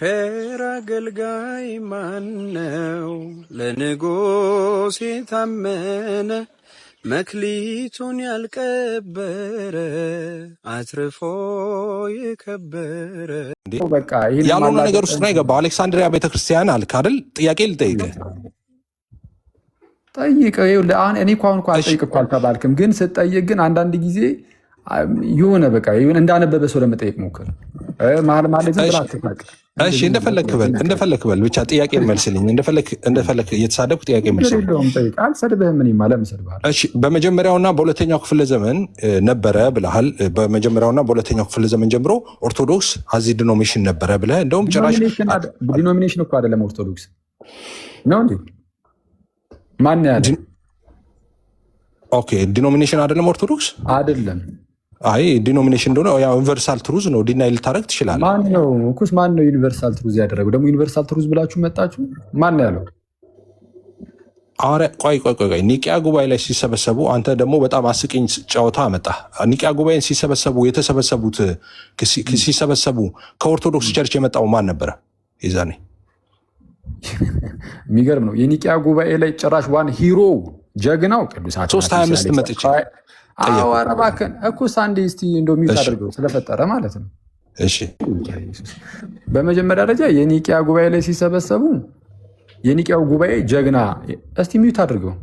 ቸር አገልጋይ ማነው? ለንጉሥ የታመነ መክሊቱን ያልቀበረ አትርፎ የከበረ። ያልሆነ ነገር ውስጥ ነው የገባው። አሌክሳንድሪያ ቤተክርስቲያን አልክ አይደል? ጥያቄ ልጠይቅህ። ጠይቀው። እኔ እኮ አሁን አልጠይቅ እኮ አልተባልክም፣ ግን ስትጠይቅ ግን አንዳንድ ጊዜ የሆነ በቃ እንዳነበበ ሰው ለመጠየቅ ሞክር። መሀል ማለት ዝም ብለህ አትፋቅ። እሺ እንደፈለክ በል ብቻ ጥያቄ መልስልኝ። እንደፈለክ እየተሳደብኩ ጥያቄ መልስልኝ። አልሰድብህም። እኔ ለምን እሰድብሃለሁ? እሺ በመጀመሪያውና በሁለተኛው ክፍለ ዘመን ነበረ ብለሃል። በመጀመሪያውና በሁለተኛው ክፍለ ዘመን ጀምሮ ኦርቶዶክስ አዚ ዲኖሚኔሽን ነበረ ብለህ እንደውም ጭራሽ ዲኖሚኔሽን እኮ አይደለም ኦርቶዶክስ ነው እንዴ? ማን ያለ? ኦኬ ዲኖሚኔሽን አይደለም ኦርቶዶክስ አይደለም። አይ ዲኖሚኔሽን እንደሆነ ያው ዩኒቨርሳል ትሩዝ ነው። ዲናይ ልታረግ ትችላለህ። ማን ነው እኮስ? ማን ነው ዩኒቨርሳል ትሩዝ ያደረገው? ደግሞ ዩኒቨርሳል ትሩዝ ብላችሁ መጣችሁ። ማን ነው ያለው? አረ ቆይ ኒቂያ ጉባኤ ላይ ሲሰበሰቡ አንተ ደግሞ በጣም አስቂኝ ጨዋታ አመጣ። ኒቂያ ጉባኤን ሲሰበሰቡ ከኦርቶዶክስ ቸርች የመጣው ማን ነበረ የዛኔ? የሚገርም ነው። የኒቂያ ጉባኤ ላይ ጭራሽ ዋን ሂሮ ጀግናው ቅዱስ 325 መጥቼ አዋራባከን እኮስ አንዴ እስቲ እንደው ሚውት አድርገው ስለፈጠረ ማለት ነው። እሺ በመጀመሪያ ደረጃ የኒቂያ ጉባኤ ላይ ሲሰበሰቡ የኒቂያው ጉባኤ ጀግና እስቲ ሚውት አድርገው።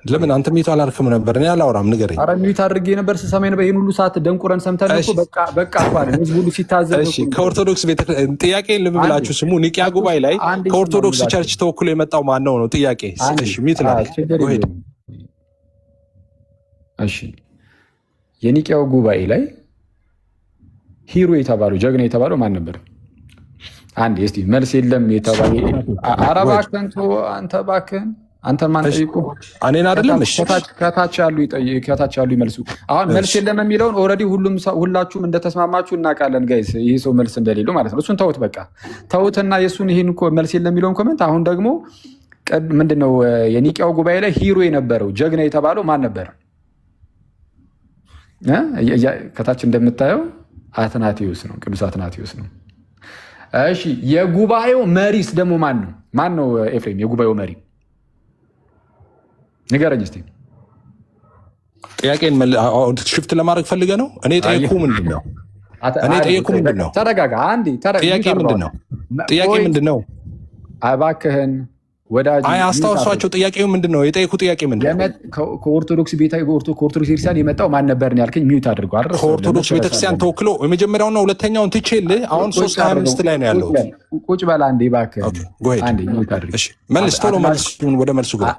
ለምን አንተ ሚውት አላልክም ነበር? እኔ አላወራም፣ ንገረኝ። አረ ሚውት አድርጌ ነበር ስሰማኝ ነበር። ይሄን ሁሉ ሰዓት ደንቁረን ሰምተን እኮ በቃ እንኳን ህዝብ ሁሉ ሲታዘብ። እሺ ከኦርቶዶክስ ጥያቄ ልብ ብላችሁ ስሙ። ኒቂያ ጉባኤ ላይ ከኦርቶዶክስ ቸርች ተወክሎ የመጣው ማን ነው ጥያቄ? እሺ ሚውት ላይ እሺ የኒቂያው ጉባኤ ላይ ሂሮ የተባለው ጀግና የተባለው ማን ነበር? አንዴ እስቲ መልስ የለም የተባለ አረባከን አንተ ባከን አንተ ማን ጠይቁ? እኔን አይደለም። እሺ ከታች ያሉ ይመልሱ። አሁን መልስ የለም የሚለውን ኦልሬዲ ሁላችሁም እንደተስማማችሁ እናውቃለን ጋይስ። ይሄ ሰው መልስ እንደሌለው ማለት ነው። እሱን ተውት፣ በቃ ተውትና የሱን ይሄን መልስ የለም የሚለውን ኮሜንት አሁን ደግሞ ምንድነው የኒቂያው ጉባኤ ላይ ሂሮ የነበረው ጀግና የተባለው ማን ነበር? ከታች እንደምታየው አትናቴዎስ ነው፣ ቅዱስ አትናቴዎስ ነው። እሺ የጉባኤው መሪስ ደግሞ ማን ነው? ማን ነው ኤፍሬም የጉባኤው መሪ? ንገረኝ እስቲ። ጥያቄን ሽፍት ለማድረግ ፈልገህ ነው? እኔ ጠየኩህ ምንድን ነው? ተረጋጋ አንዴ። ጥያቄ ምንድን ነው? እባክህን ወዳጅ አስታውሷቸው። ጥያቄው ምንድን ነው? የጠየኩህ ጥያቄ ምንድን ነው? ከኦርቶዶክስ ቤተክርስቲያን የመጣው ማን ነበር ያልከኝ? ሚዩት አድርገው አይደል? ከኦርቶዶክስ ቤተክርስቲያን ተወክሎ የመጀመሪያውና ሁለተኛውን ትቼልህ አሁን 325 ላይ ነው ያለው። ቁጭ በል አንዴ እባክህ። አንዴ ሚዩት አድርገው። እሺ መልስ፣ ቶሎ መልስ። ወደ መልሱ ግባ።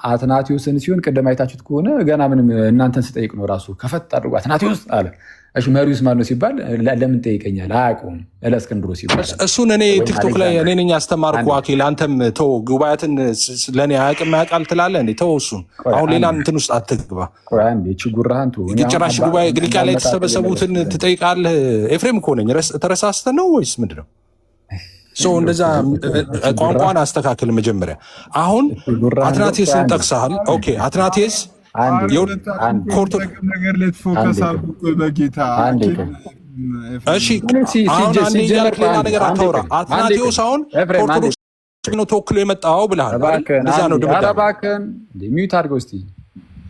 አትናቴዎስን ሲሆን ቅድም አይታችሁት ከሆነ ገና ምንም እናንተን ስጠይቅ ነው ራሱ ከፈት አድርጎ አትናቴዎስ አለ። እሺ መሪውስ ማን ነው ሲባል ለምን ጠይቀኛል? አያውቀውም። እለእስክንድሮስ ሲባል እሱን እኔ ቲክቶክ ላይ እኔ ነኝ ያስተማርኩህ። አኬል አንተም ተው፣ ጉባኤትን ለእኔ ያውቃል ትላለህ እንዴ? ተው እሱን። አሁን ሌላ እንትን ውስጥ አትግባ። ችጉራህን ጭራሽ ጉባኤ ኒቂያ ላይ የተሰበሰቡትን ትጠይቃለህ? ኤፍሬም እኮ ነኝ። ተረሳስተህ ነው ወይስ ምንድን ነው? እንደዛ ቋንቋን አስተካክል መጀመሪያ። አሁን አትናቴስን ጠቅሰሃል። ኦኬ አትናቴስ ነገር ላይ ፎከስ አድርጎ በጌታ እሺ። አሁን አንዴ እያልክ ሌላ ነገር አታውራ። አትናቴዎስ አሁን ኦርቶዶክስ ነው ተወክሎ የመጣው ብለሃል። እዛ ነው ሚዩት አድርገው እስኪ።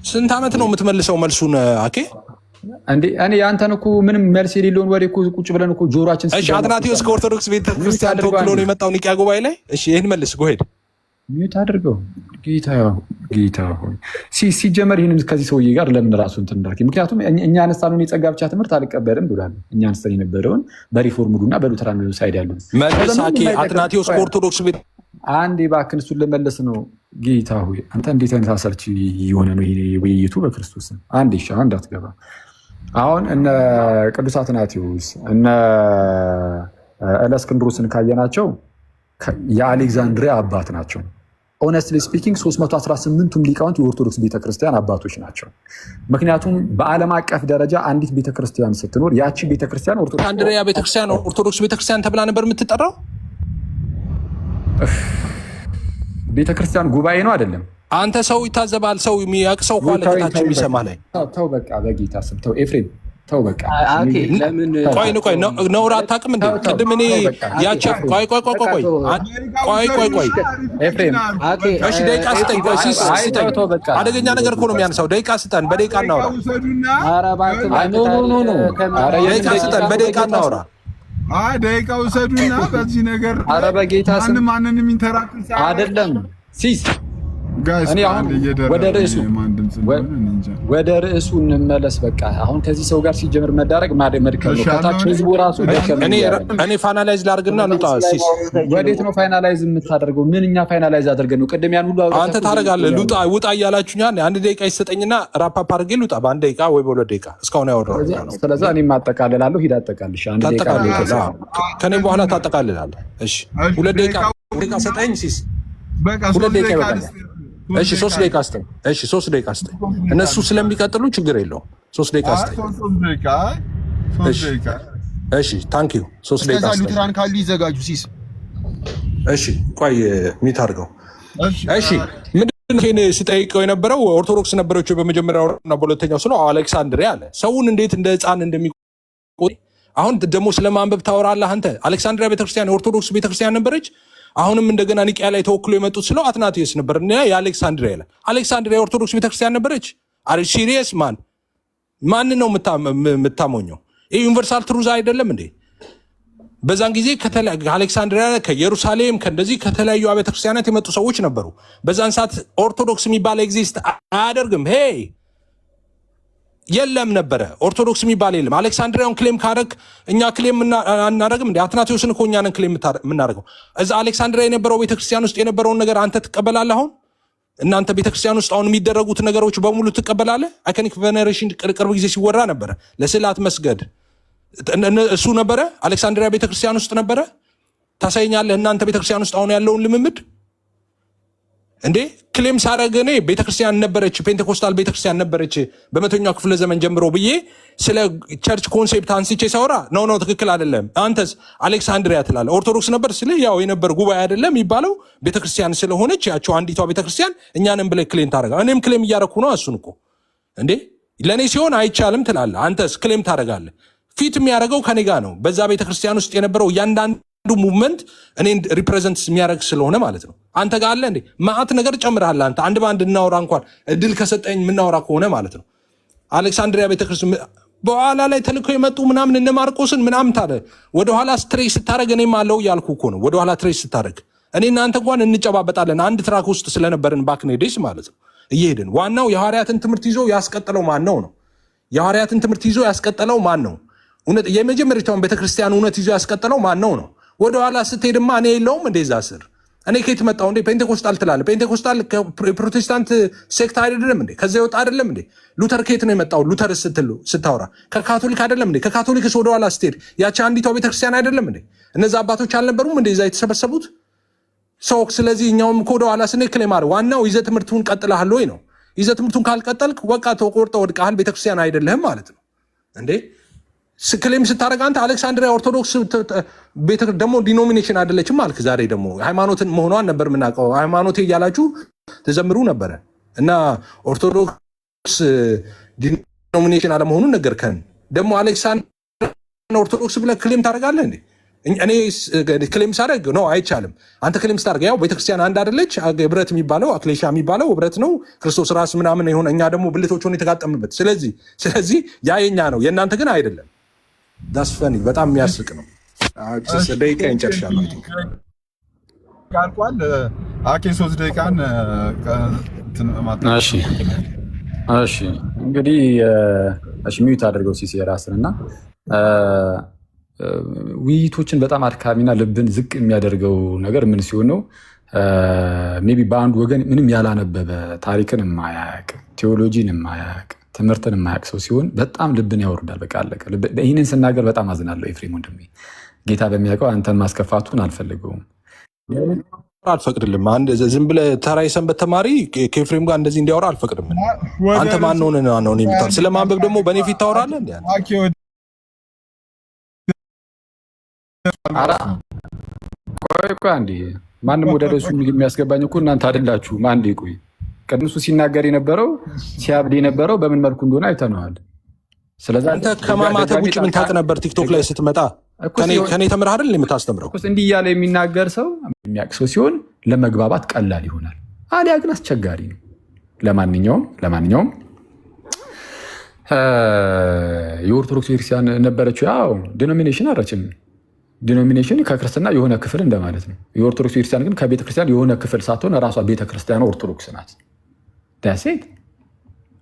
ስንት ዓመት ነው የምትመልሰው መልሱን? አኬ እኔ ያንተን እኮ ምንም መልስ የሌለውን ወሬ ቁጭ ብለን እኮ ጆሮአችን። እሺ አትናቴዎስ ከኦርቶዶክስ ቤተክርስቲያን ተወክሎ ነው የመጣው ኒቂያ ጉባኤ ላይ። እሺ ይህን መልስ ጎሄድ ሚዩት አድርገው። ጌታ ሆይ ሲጀመር ይህንን ከዚህ ሰውዬ ጋር ለምን ራሱ እንትን እንዳልክ። ምክንያቱም እኛ አነሳነውን የጸጋ ብቻ ትምህርት አልቀበልም ብሏል። እኛ አነስተን የነበረውን በሪፎርምዱ እና በሉተራን ሳይድ ያሉ መልስ። አትናቴዎስ ከኦርቶዶክስ ቤት አንድ እባክህን እሱን ልመለስ ነው። ጌታ ሆይ አንተ እንዴት አይነት አሰልቺ የሆነ ነው ይሄ ውይይቱ በክርስቶስ። አንድ ይሻ እንዳትገባ። አሁን እነ ቅዱስ አትናቴዎስ እነ እለእስክንድሮስን ካየናቸው የአሌክዛንድሪያ አባት ናቸው። ኦነስትሊ ስፒኪንግ 318ቱም ሊቃውንት የኦርቶዶክስ ቤተክርስቲያን አባቶች ናቸው። ምክንያቱም በዓለም አቀፍ ደረጃ አንዲት ቤተክርስቲያን ስትኖር ያቺ ቤተክርስቲያን አንድሪያ ቤተክርስቲያን ኦርቶዶክስ ቤተክርስቲያን ተብላ ነበር የምትጠራው። ቤተክርስቲያን ጉባኤ ነው አይደለም። አንተ ሰው ይታዘባል፣ ሰው የሚያውቅ ሰው ካለ ከታች የሚሰማ ላይ ተው፣ በቃ በጌታ ስም ተው። ኤፍሬም ተው በቃ ለምን ቆይ ነውር አታውቅም እንዴ? ቅድም እኔ ያቸፍ ቆይ ኤፍሬም እሺ ደቂቃ ስጠኝ። ቆይ ስጠኝ። አደገኛ ነገር እኮ ነው የሚያነሳው። ደቂቃ ስጠን፣ በደቂቃ እናውራ። ደቂቃ ስጠን፣ በደቂቃ እናውራ። ደቂቃ ውሰዱና በዚህ ነገር ማንንም ኢንተራክት አይደለም ሲስ እኔ አሁን ወደ ርዕሱ እንመለስ። በቃ አሁን ከዚህ ሰው ጋር ሲጀምር መዳረግ መድከም ነው። ከታች ህዝቡ ራሱ እኔ ፋይናላይዝ ላድርግና ልውጣ። ሲስ ወዴት ነው ፋይናላይዝ የምታደርገው? ምን እኛ ፋይናላይዝ አድርገን ነው? ቅድም ያን ሁሉ አንተ ታደርጋለህ። ውጣ እያላችሁኛ አንድ ደቂቃ ይሰጠኝና ራፓፕ አድርጌ ልውጣ። በአንድ ደቂቃ ወይ በሁለት ደቂቃ እስካሁን ያወራው። ስለዚህ እኔም አጠቃልላለሁ። ሂድ አጠቃልሽ። አንድ ደቂቃ ከኔም በኋላ ታጠቃልላለህ። እሺ ሁለት ደቂቃ ሰጠኝ ሲስ። በቃ ሁለት ደቂቃ ይበቃል። እሺ 3 ደቂቃ አስጠኝ። እሺ 3 ደቂቃ አስጠኝ። እነሱ ስለሚቀጥሉ ችግር የለውም። 3 ደቂቃ አስጠኝ። እሺ ታንክ ዩ። 3 ደቂቃ አስጠኝ። ሉትራን ካሉ ይዘጋጁ ሲስ። እሺ ቆይ ሚት አድርገው። እሺ ምንድን ስጠይቀው የነበረው ኦርቶዶክስ ነበረች በመጀመሪያውና በሁለተኛው ስለ አሌክሳንድሪያ አለ። ሰውን እንዴት እንደ ህፃን እንደሚቆይ አሁን ደግሞ ስለማንበብ ታወራለህ አንተ። አሌክሳንድሪያ ቤተክርስቲያን የኦርቶዶክስ ቤተክርስቲያን ነበረች። አሁንም እንደገና ኒቅያ ላይ ተወክሎ የመጡት ስለው አትናቴዎስ ነበር እና የአሌክሳንድሪያ ይላል። አሌክሳንድሪያ ኦርቶዶክስ ቤተክርስቲያን ነበረች። አሪ ሲሪየስ ማን ነው የምታሞኘው? ይህ ዩኒቨርሳል ትሩዝ አይደለም እንዴ? በዛን ጊዜ ከአሌክሳንድሪያ ከኢየሩሳሌም ከእንደዚህ ከተለያዩ አብያተ ክርስቲያናት የመጡ ሰዎች ነበሩ። በዛን ሰዓት ኦርቶዶክስ የሚባል ኤግዚስት አያደርግም። ሄይ የለም ነበረ። ኦርቶዶክስ የሚባል የለም። አሌክሳንድሪያውን ክሌም ካረግ እኛ ክሌም አናደርግም እንዴ? አትናቴዎስን እኮ እኛንን ክሌም የምናደርገው። እዛ አሌክሳንድሪያ የነበረው ቤተክርስቲያን ውስጥ የነበረውን ነገር አንተ ትቀበላለህ? አሁን እናንተ ቤተክርስቲያን ውስጥ አሁን የሚደረጉት ነገሮች በሙሉ ትቀበላለህ? አይኮኒክ ቬኔሬሽን ቅርብ ጊዜ ሲወራ ነበረ። ለስዕላት መስገድ እሱ ነበረ። አሌክሳንድሪያ ቤተክርስቲያን ውስጥ ነበረ። ታሳይኛለህ እናንተ ቤተክርስቲያን ውስጥ አሁን ያለውን ልምምድ እንዴ? ክሌም ሳረግ እኔ ቤተክርስቲያን ነበረች፣ ፔንቴኮስታል ቤተክርስቲያን ነበረች በመቶኛው ክፍለ ዘመን ጀምሮ ብዬ ስለ ቸርች ኮንሴፕት አንስቼ ሳወራ ነው ትክክል አይደለም። አንተስ አሌክሳንድሪያ ትላለህ። ኦርቶዶክስ ነበር ስለ ያው የነበር ጉባኤ አይደለም የሚባለው ቤተክርስቲያን ስለሆነች ያቸው አንዲቷ ቤተክርስቲያን እኛንም ብለህ ክሌም ታደርጋለህ። እኔም ክሌም እያደረኩ ነው። እሱን እኮ እንዴ ለእኔ ሲሆን አይቻልም ትላለህ። አንተስ ክሌም ታደርጋለህ። ፊት የሚያደርገው ከኔ ጋር ነው። በዛ ቤተክርስቲያን ውስጥ የነበረው እያንዳንዱ ሙቭመንት እኔን ሪፕሬዘንት የሚያደርግ ስለሆነ ማለት ነው። አንተ ጋር አለ እንዴ ማአት ነገር ጨምረሃል። አንተ አንድ በአንድ እናወራ እንኳን እድል ከሰጠኝ የምናወራ ከሆነ ማለት ነው። አሌክሳንድሪያ ቤተክርስቲያን በኋላ ላይ ተልኮ የመጡ ምናምን እነ ማርቆስን ምናምን ታለ ወደኋላ ስትሬስ ስታደረግ እኔም አለው እያልኩ እኮ ነው። ወደኋላ ትሬስ ስታደረግ እኔ እናንተ እንኳን እንጨባበጣለን አንድ ትራክ ውስጥ ስለነበርን ባክኔዴስ ማለት ነው እየሄድን። ዋናው የሐዋርያትን ትምህርት ይዞ ያስቀጠለው ማን ነው? የሐዋርያትን ትምህርት ይዞ ያስቀጠለው ማን ነው? የመጀመሪያውን ቤተክርስቲያን እውነት ይዞ ያስቀጠለው ማን ነው? ወደኋላ ስትሄድማ እኔ የለውም እንደዛ ስር እኔ ከየት መጣሁ እንዴ? ፔንቴኮስታል ትላለህ። ፔንቴኮስታል ፕሮቴስታንት ሴክት አይደለም እንዴ? ከዛ ይወጣ አይደለም እንዴ? ሉተር ከየት ነው የመጣው? ሉተር ስታወራ ከካቶሊክ አይደለም እንዴ? ከካቶሊክስ ወደኋላ ስትሄድ ያቺ አንዲቷ ቤተክርስቲያን አይደለም እንዴ? እነዛ አባቶች አልነበሩም እንዴ እዛ የተሰበሰቡት ሰው? ስለዚህ እኛውም ወደኋላ ስንሄድ ክሌም አድርገው ዋናው ይዘህ ትምህርቱን ቀጥለሃል ወይ ነው። ይዘህ ትምህርቱን ካልቀጠልክ በቃ ተቆርጠህ ወድቀሃል፣ ቤተክርስቲያን አይደለህም ማለት ነው እንዴ? ክሌም ስታደርግ አንተ አሌክሳንድሪያ ኦርቶዶክስ ደግሞ ዲኖሚኔሽን አይደለችም አልክ። ዛሬ ደግሞ ሃይማኖትን መሆኗን ነበር የምናውቀው። ሃይማኖቴ እያላችሁ ተዘምሩ ነበረ እና ኦርቶዶክስ ዲኖሚኔሽን አለመሆኑን ነገርከን። ደግሞ አሌክሳንድሪያ ኦርቶዶክስ ብለህ ክሌም ታደርጋለህ እንዴ? እኔ ክሌም ሳደርግ ነው አይቻልም። አንተ ክሌም ስታደርግ ያው ቤተክርስቲያን አንድ አይደለች። ህብረት የሚባለው አክሌሻ የሚባለው ህብረት ነው። ክርስቶስ ራስ ምናምን የሆነ እኛ ደግሞ ብልቶች ሆነ የተጋጠምንበት። ስለዚህ ያ የኛ ነው፣ የእናንተ ግን አይደለም። ዳስፈኒ በጣም የሚያስቅ ነው። ደቂቃ እንጨርሻለሁ ካልኳል። አኬ 3 ደቂቃን እሺ እንግዲህ ሚዩት አድርገው ሲሴ ራስን እና ውይይቶችን በጣም አድካሚና ልብን ዝቅ የሚያደርገው ነገር ምን ሲሆን ነው? ሜይ ቢ በአንድ ወገን ምንም ያላነበበ ታሪክን የማያውቅ ቴዎሎጂን የማያውቅ ትምህርትን የማያውቅ ሰው ሲሆን በጣም ልብን ያወርዳል። በቃ አለቀ። ይህንን ስናገር በጣም አዝናለሁ ኤፍሬም ወንድሜ። ጌታ በሚያውቀው አንተን ማስከፋቱን አልፈልገውም፣ አልፈቅድልም። አንድ ዝም ብለህ ተራ የሰንበት ተማሪ ከኤፍሬም ጋር እንደዚህ እንዲያወራ አልፈቅድም። አንተ ማን ሆነህ ነው የምታወራው? ስለማንበብ ደግሞ በእኔ ፊት ታወራለህ እንዴ? ቆይ አንዴ፣ ማንም ወደ ርዕሱ የሚያስገባኝ እኮ እናንተ አይደላችሁም። አንዴ ቆይ፣ ቅዱሱ ሲናገር የነበረው ሲያብድ የነበረው በምን መልኩ እንደሆነ አይተነዋል። ስለዚህ አንተ ከማማተብ ውጭ ምን ታውቅ ነበር? ቲክቶክ ላይ ስትመጣ ከኔ ተምረህ አይደል የምታስተምረው? እንዲህ እያለ የሚናገር ሰው የሚያውቅ ሰው ሲሆን ለመግባባት ቀላል ይሆናል። አሊያ ግን አስቸጋሪ ነው። ለማንኛውም የኦርቶዶክስ ቤተክርስቲያን ነበረችው። ያው ዲኖሚኔሽን አረችም። ዲኖሚኔሽን ከክርስትና የሆነ ክፍል እንደማለት ነው። የኦርቶዶክስ ቤተክርስቲያን ግን ከቤተክርስቲያን የሆነ ክፍል ሳትሆን ራሷ ቤተክርስቲያን ኦርቶዶክስ ናት። ዳሴት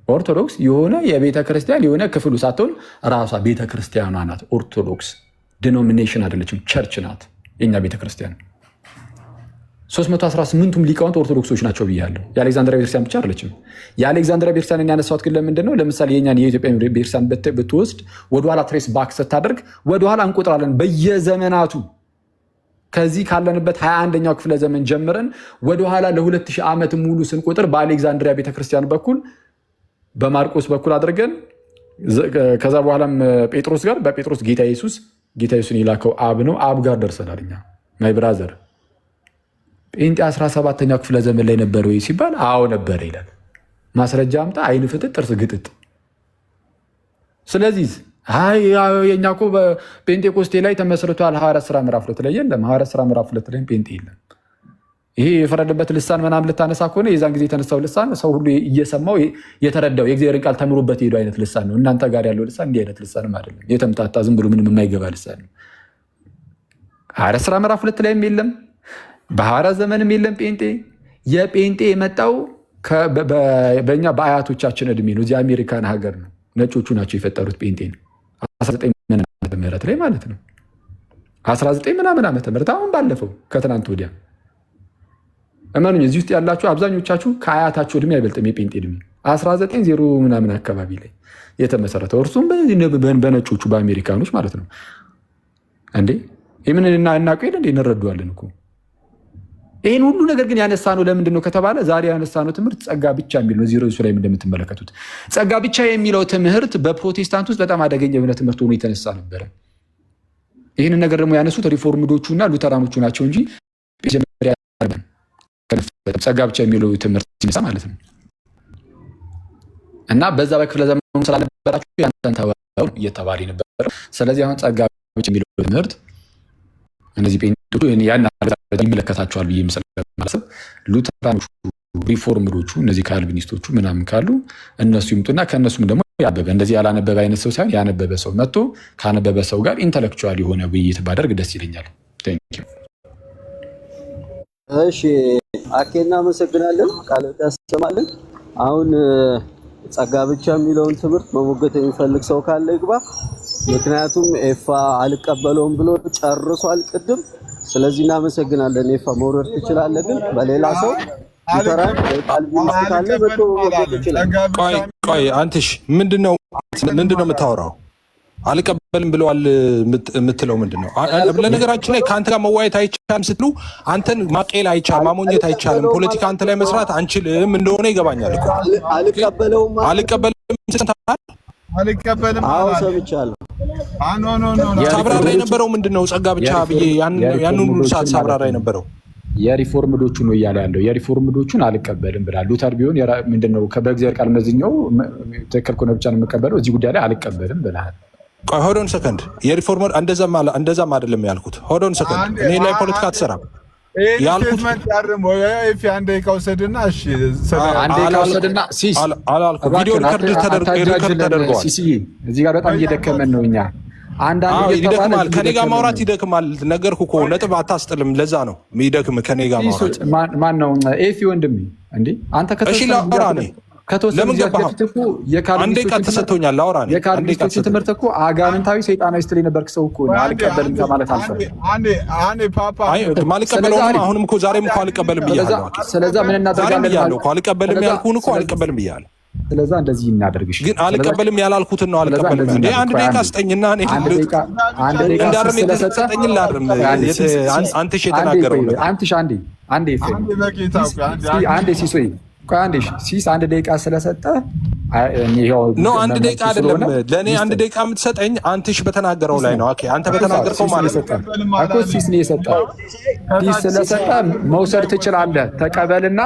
ኦርቶዶክስ የሆነ የቤተክርስቲያን የሆነ ክፍሉ ሳትሆን ራሷ ቤተክርስቲያኗ ናት። ኦርቶዶክስ ዲኖሚኔሽን አይደለችም፣ ቸርች ናት የኛ ቤተክርስቲያን። 318ቱም ሊቃውንት ኦርቶዶክሶች ናቸው ብያለሁ። የአሌክዛንድሪያ ቤተክርስቲያን ብቻ አይደለችም። የአሌክዛንድሪያ ቤተክርስቲያን ያነሳሁት ግን ለምንድን ነው? ለምሳሌ የኛን የኢትዮጵያ ቤተክርስቲያን ብትወስድ ወደኋላ ትሬስ ባክ ስታደርግ ወደኋላ እንቆጥራለን። በየዘመናቱ ከዚህ ካለንበት 21ኛው ክፍለ ዘመን ጀምረን ወደኋላ ለ2000 ዓመት ሙሉ ስንቆጥር በአሌክዛንድሪያ ቤተክርስቲያን በኩል በማርቆስ በኩል አድርገን ከዛ በኋላም ጴጥሮስ ጋር በጴጥሮስ ጌታ ኢየሱስን የላከው አብ ነው። አብ ጋር ደርሰናል እኛ ማይ ብራዘር። ጴንጤ 17ኛው ክፍለ ዘመን ላይ ነበረ ወይ ሲባል አዎ ነበረ ይላል። ማስረጃ አምጣ፣ አይን ፍጥጥ፣ ጥርስ ግጥጥ። ስለዚህ የኛ እኮ በጴንጤቆስቴ ላይ ተመስርቷል። ሐዋርያት ሥራ ምዕራፍ 2 ላይ የለም። ሐዋርያት ሥራ ምዕራፍ 2 ላይ ጴንጤ የለም። ይሄ የፈረደበት ልሳን ምናምን ልታነሳ ከሆነ የዛን ጊዜ የተነሳው ልሳን ሰው ሁሉ እየሰማው የተረዳው የእግዚአብሔርን ቃል ተምሮበት ሄዶ አይነት ልሳን ነው። እናንተ ጋር ያለው ልሳን እንዲህ አይነት ልሳንም አይደለም። የተምታታ ዝም ብሎ ምንም የማይገባ ልሳን ነው። ሐዋርያት ሥራ ምዕራፍ 2 ላይም የለም። በሐዋርያት ዘመንም የለም ጴንጤ። የጴንጤ የመጣው በእኛ በአያቶቻችን እድሜ ነው። እዚህ አሜሪካን ሀገር ነው። ነጮቹ ናቸው የፈጠሩት ጴንጤ ነው። 19 ዓመተ ምህረት ላይ ማለት ነው። 19 ምናምን ዓመተ ምህረት አሁን ባለፈው ከትናንት ወዲያ እመኑኝ፣ እዚህ ውስጥ ያላችሁ አብዛኞቻችሁ ከአያታችሁ እድሜ አይበልጥም የጴንጤ እድሜ። 1900 ምናምን አካባቢ ላይ የተመሰረተው እርሱም በነጮቹ በአሜሪካኖች ማለት ነው። እንዴ ይህምን እናውቅ የለ እንዴ? እንረዷለን እኮ። ይህን ሁሉ ነገር ግን ያነሳ ነው ለምንድን ነው ከተባለ ዛሬ ያነሳ ነው ትምህርት ጸጋ ብቻ የሚል ነው። እዚህ ርዕሱ ላይ እንደምትመለከቱት ጸጋ ብቻ የሚለው ትምህርት በፕሮቴስታንት ውስጥ በጣም አደገኛ የሆነ ትምህርት ሆኖ የተነሳ ነበረ። ይህንን ነገር ደግሞ ያነሱት ሪፎርምዶቹ እና ሉተራኖቹ ናቸው እንጂ ጸጋ ብቻ የሚለው ትምህርት ሲነሳ ማለት ነው። እና በዛ በክፍለ ዘመኑ ስላልነበራችሁ ያንተን ተወው እየተባለ ነበር። ስለዚህ አሁን ጸጋ ብቻ የሚለው ትምህርት እነዚህ ጴንጤዎቹ ያን ይመለከታቸዋል ብዬ ስለማስብ ሉተራኖቹ፣ ሪፎርምዶቹ፣ እነዚህ ካልቪኒስቶቹ ምናምን ካሉ እነሱ ይምጡና ከእነሱም ደግሞ ያነበበ እንደዚህ ያላነበበ አይነት ሰው ሳይሆን ያነበበ ሰው መጥቶ ካነበበ ሰው ጋር ኢንተሌክቹዋል የሆነ ውይይት ባደርግ ደስ ይለኛል። እሺ አኬ እናመሰግናለን። ቃል ያሰማልን። አሁን ጸጋ ብቻ የሚለውን ትምህርት መሞገት የሚፈልግ ሰው ካለ ይግባ። ምክንያቱም ኤፋ አልቀበለውም ብሎ ጨርሷል ቅድም። ስለዚህ እናመሰግናለን። ኤፋ መውረድ ትችላለህ፣ ግን በሌላ ሰው ይተራል ቃልቪኒስት ካለ በቶ መውረድ ትችላለህ። ቆይ አንተሽ ምንድነው የምታወራው? አልቀበልም ብለዋል የምትለው ምንድን ነው? ለነገራችን ላይ ከአንተ ጋር መዋየት አይቻልም ስትሉ አንተን ማቄል አይቻልም፣ ማሞኘት አይቻልም፣ ፖለቲካ አንተ ላይ መስራት አንችልም እንደሆነ ይገባኛል እኮ። አልቀበልም አዎ ሰምቻለሁ። ሳብራራ የነበረው ምንድን ነው? ጸጋ ብቻ ብዬ ያን ሁሉ ሰዓት ሳብራራ የነበረው የሪፎርምዶቹ ነው እያለ ያለው። የሪፎርምዶቹን አልቀበልም ብላል። ሉተር ቢሆን ምንድነው በእግዚአብሔር ቃል መዝኛው ትክክል ከሆነ ብቻ ነው የምቀበለው፣ እዚህ ጉዳይ ላይ አልቀበልም ብላል። ቆይ ሆዶን ሰከንድ የሪፎርመር እንደዛም አይደለም ያልኩት። ሆዶን ሰከንድ እኔ ላይ ፖለቲካ አትሰራም ያልኩት አንድ ደቂቃ ውሰድና ቪዲዮ ሪከርድ ተደርገዋል። እዚህ ጋር በጣም እየደከመን ነው እኛ። ይደክማል፣ ከኔ ጋር ማውራት ይደክማል። ነገርኩህ እኮ ነጥብ አታስጥልም። ለዛ ነው የሚደክም ከኔ ጋር ማውራት። ማን ነው ኤፊ ወንድሜ? እንዴ አንተ ለምን ገባህ? አንዴ ቃል ተሰጥቶኛል ላውራ። የካልቪኒስቶችን ትምህርት እኮ አጋንንታዊ ሰይጣናዊ ስትል የነበርክ ሰው እኮ አልቀበልም ከማለት አልፈልግም። ማልቀበለውም አሁንም እኮ ዛሬም እኮ አልቀበልም ብያለሁ። ስለዛ ምን እናደርጋለን ብያለሁ እኮ አልቀበልም ያልኩህን እኮ አልቀበልም ብያለሁ። ስለዛ እንደዚህ እናደርግሽ ግን አልቀበልም ያላልኩትን ነው አልቀበልም። እንዴ አንድ ደቂቃ ስጠኝና እኔ እንዳርም የተሰጠኝ ላርም አንተሽ የተናገረው ነው። አንዴ ሲሶይ ሲስ አንድ ደቂቃ ስለሰጠ ነው። አንድ ደቂቃ አይደለም ለእኔ አንድ ደቂቃ የምትሰጠኝ አንተሽ በተናገረው ላይ ነው። አንተ በተናገርከው ማለት ነው። ሲስ ነው የሰጠ። ሲስ ስለሰጠ መውሰድ ትችላለህ። ተቀበልና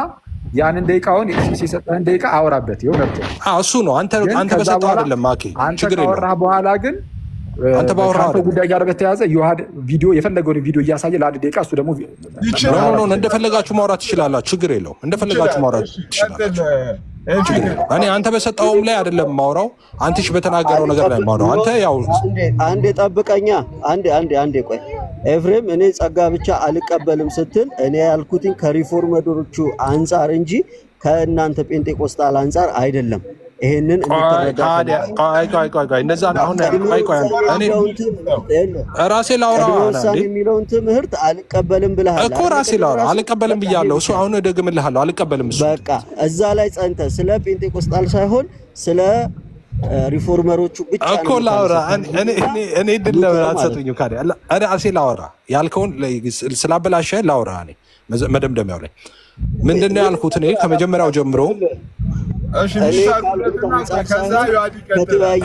ያንን ደቂቃውን ሲሰጠህን ደቂቃ አውራበት። ይኸው መብት እሱ ነው። አንተ በሰጠው አይደለም ማኬ ችግር የለውም። ካወራህ በኋላ ግን አንተ ባወራህ ጉዳይ ጋር በተያያዘ ዮሐድ ቪዲዮ የፈለገውን ቪዲዮ እያሳየ ለአንድ ደቂቃ እሱ ደግሞ እንደፈለጋችሁ ማውራት ትችላላችሁ። ችግር የለውም። እንደፈለጋችሁ ማውራት ትችላላችሁ። እኔ አንተ በሰጠውም ላይ አይደለም ማውራው፣ አንተሽ በተናገረው ነገር ላይ ማውራው። አንተ ያው አንዴ ጠብቀኛ፣ አንዴ ቆይ ኤፍሬም፣ እኔ ጸጋ ብቻ አልቀበልም ስትል እኔ ያልኩትኝ ከሪፎርመሮቹ አንፃር እንጂ ከእናንተ ጴንጤቆስጣል አንፃር አይደለም። ይሄንን እንደዛ አሁን እኔ ራሴ ላውራ የሚለውን ትምህርት አልቀበልም ብለሃል እኮ ራሴ ላውራ አልቀበልም ብያለሁ። እሱ አሁን እደግምልሃለሁ አልቀበልም። እሱ በቃ እዛ ላይ ጸንተ ስለ ጴንጤቆስጣል ሳይሆን ስለ ሪፎርመሮቹ ብቻ እኮ ላውራ። እኔ ድል አትሰጡኝ ካዲ እኔ ራሴ ላውራ ያልከውን ስላበላሸ ላውራ። እኔ መደምደሚያው ላይ ምንድነው ያልኩት? እኔ ከመጀመሪያው ጀምሮ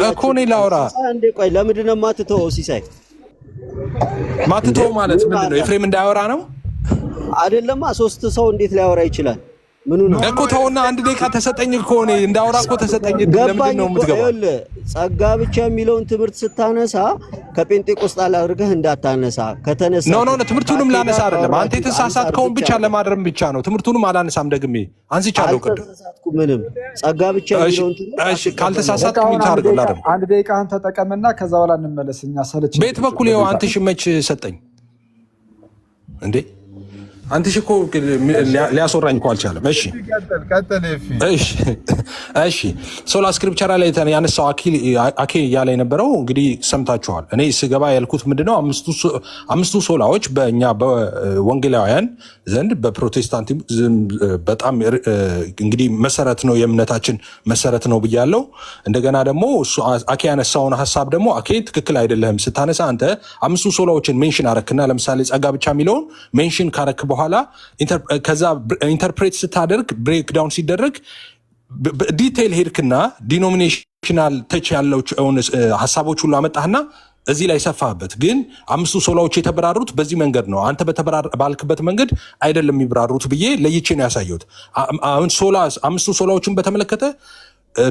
እኮ እኔ ላውራ። ቆይ ለምንድን ነው የማትተወው? ሲሳይ ማትተወው ማለት ምንድን ነው? ኤፍሬም እንዳያወራ ነው አይደለማ። ሶስት ሰው እንዴት ሊያወራ ይችላል? ምኑ ነው እኮ ተውና፣ አንድ ደቂቃ ተሰጠኝ እኮ እኔ እንዳወራ እኮ ተሰጠኝ። ለምንድን ነው የምትገባው? ጸጋ ብቻ የሚለውን ትምህርት ስታነሳ ከጴንጤቆስጣል አድርገህ እንዳታነሳ። ከተነሳ ኖ ትምህርቱንም ላነሳ አይደለም። አንተ የተሳሳትከውን ብቻ ለማድረም ብቻ ነው። ትምህርቱንም አላነሳም። ደግሜ አንስቻለሁ ቅድም። ምንም ጸጋ ብቻ የሚለውን ትምህርት ካልተሳሳትኩ ታርግላ ደግሞ አንድ ደቂቃህን ተጠቀምና ከዛ በኋላ እንመለስ። እኛ ሰለች ቤት በኩል ይኸው አንተ ሽመች ሰጠኝ እንዴ? አንተሽ እኮ ሊያስወራኝ እኮ አልቻለም። እሺ ሶላ ስክሪፕቸራ ላይ ያነሳው አኬ እያለ የነበረው እንግዲህ ሰምታችኋል። እኔ ስገባ ያልኩት ምንድነው አምስቱ ሶላዎች በእኛ በወንጌላውያን ዘንድ በፕሮቴስታንት በጣም እንግዲህ መሰረት ነው፣ የእምነታችን መሰረት ነው ብያለው። እንደገና ደግሞ አኬ ያነሳውን ሀሳብ ደግሞ አኬ ትክክል አይደለም ስታነሳ አንተ አምስቱ ሶላዎችን ሜንሽን አረክና ለምሳሌ ጸጋ ብቻ የሚለውን ሜንሽን ካረክ በኋላ ከዛ ኢንተርፕሬት ስታደርግ ብሬክ ዳውን ሲደረግ ዲቴይል ሄድክና ዲኖሚኔሽናል ተች ያለው ሀሳቦች ሁሉ አመጣህና እዚህ ላይ ሰፋበት። ግን አምስቱ ሶላዎች የተበራሩት በዚህ መንገድ ነው፣ አንተ ባልክበት መንገድ አይደለም የሚብራሩት ብዬ ለይቼ ነው ያሳየሁት። አሁን አምስቱ ሶላዎችን በተመለከተ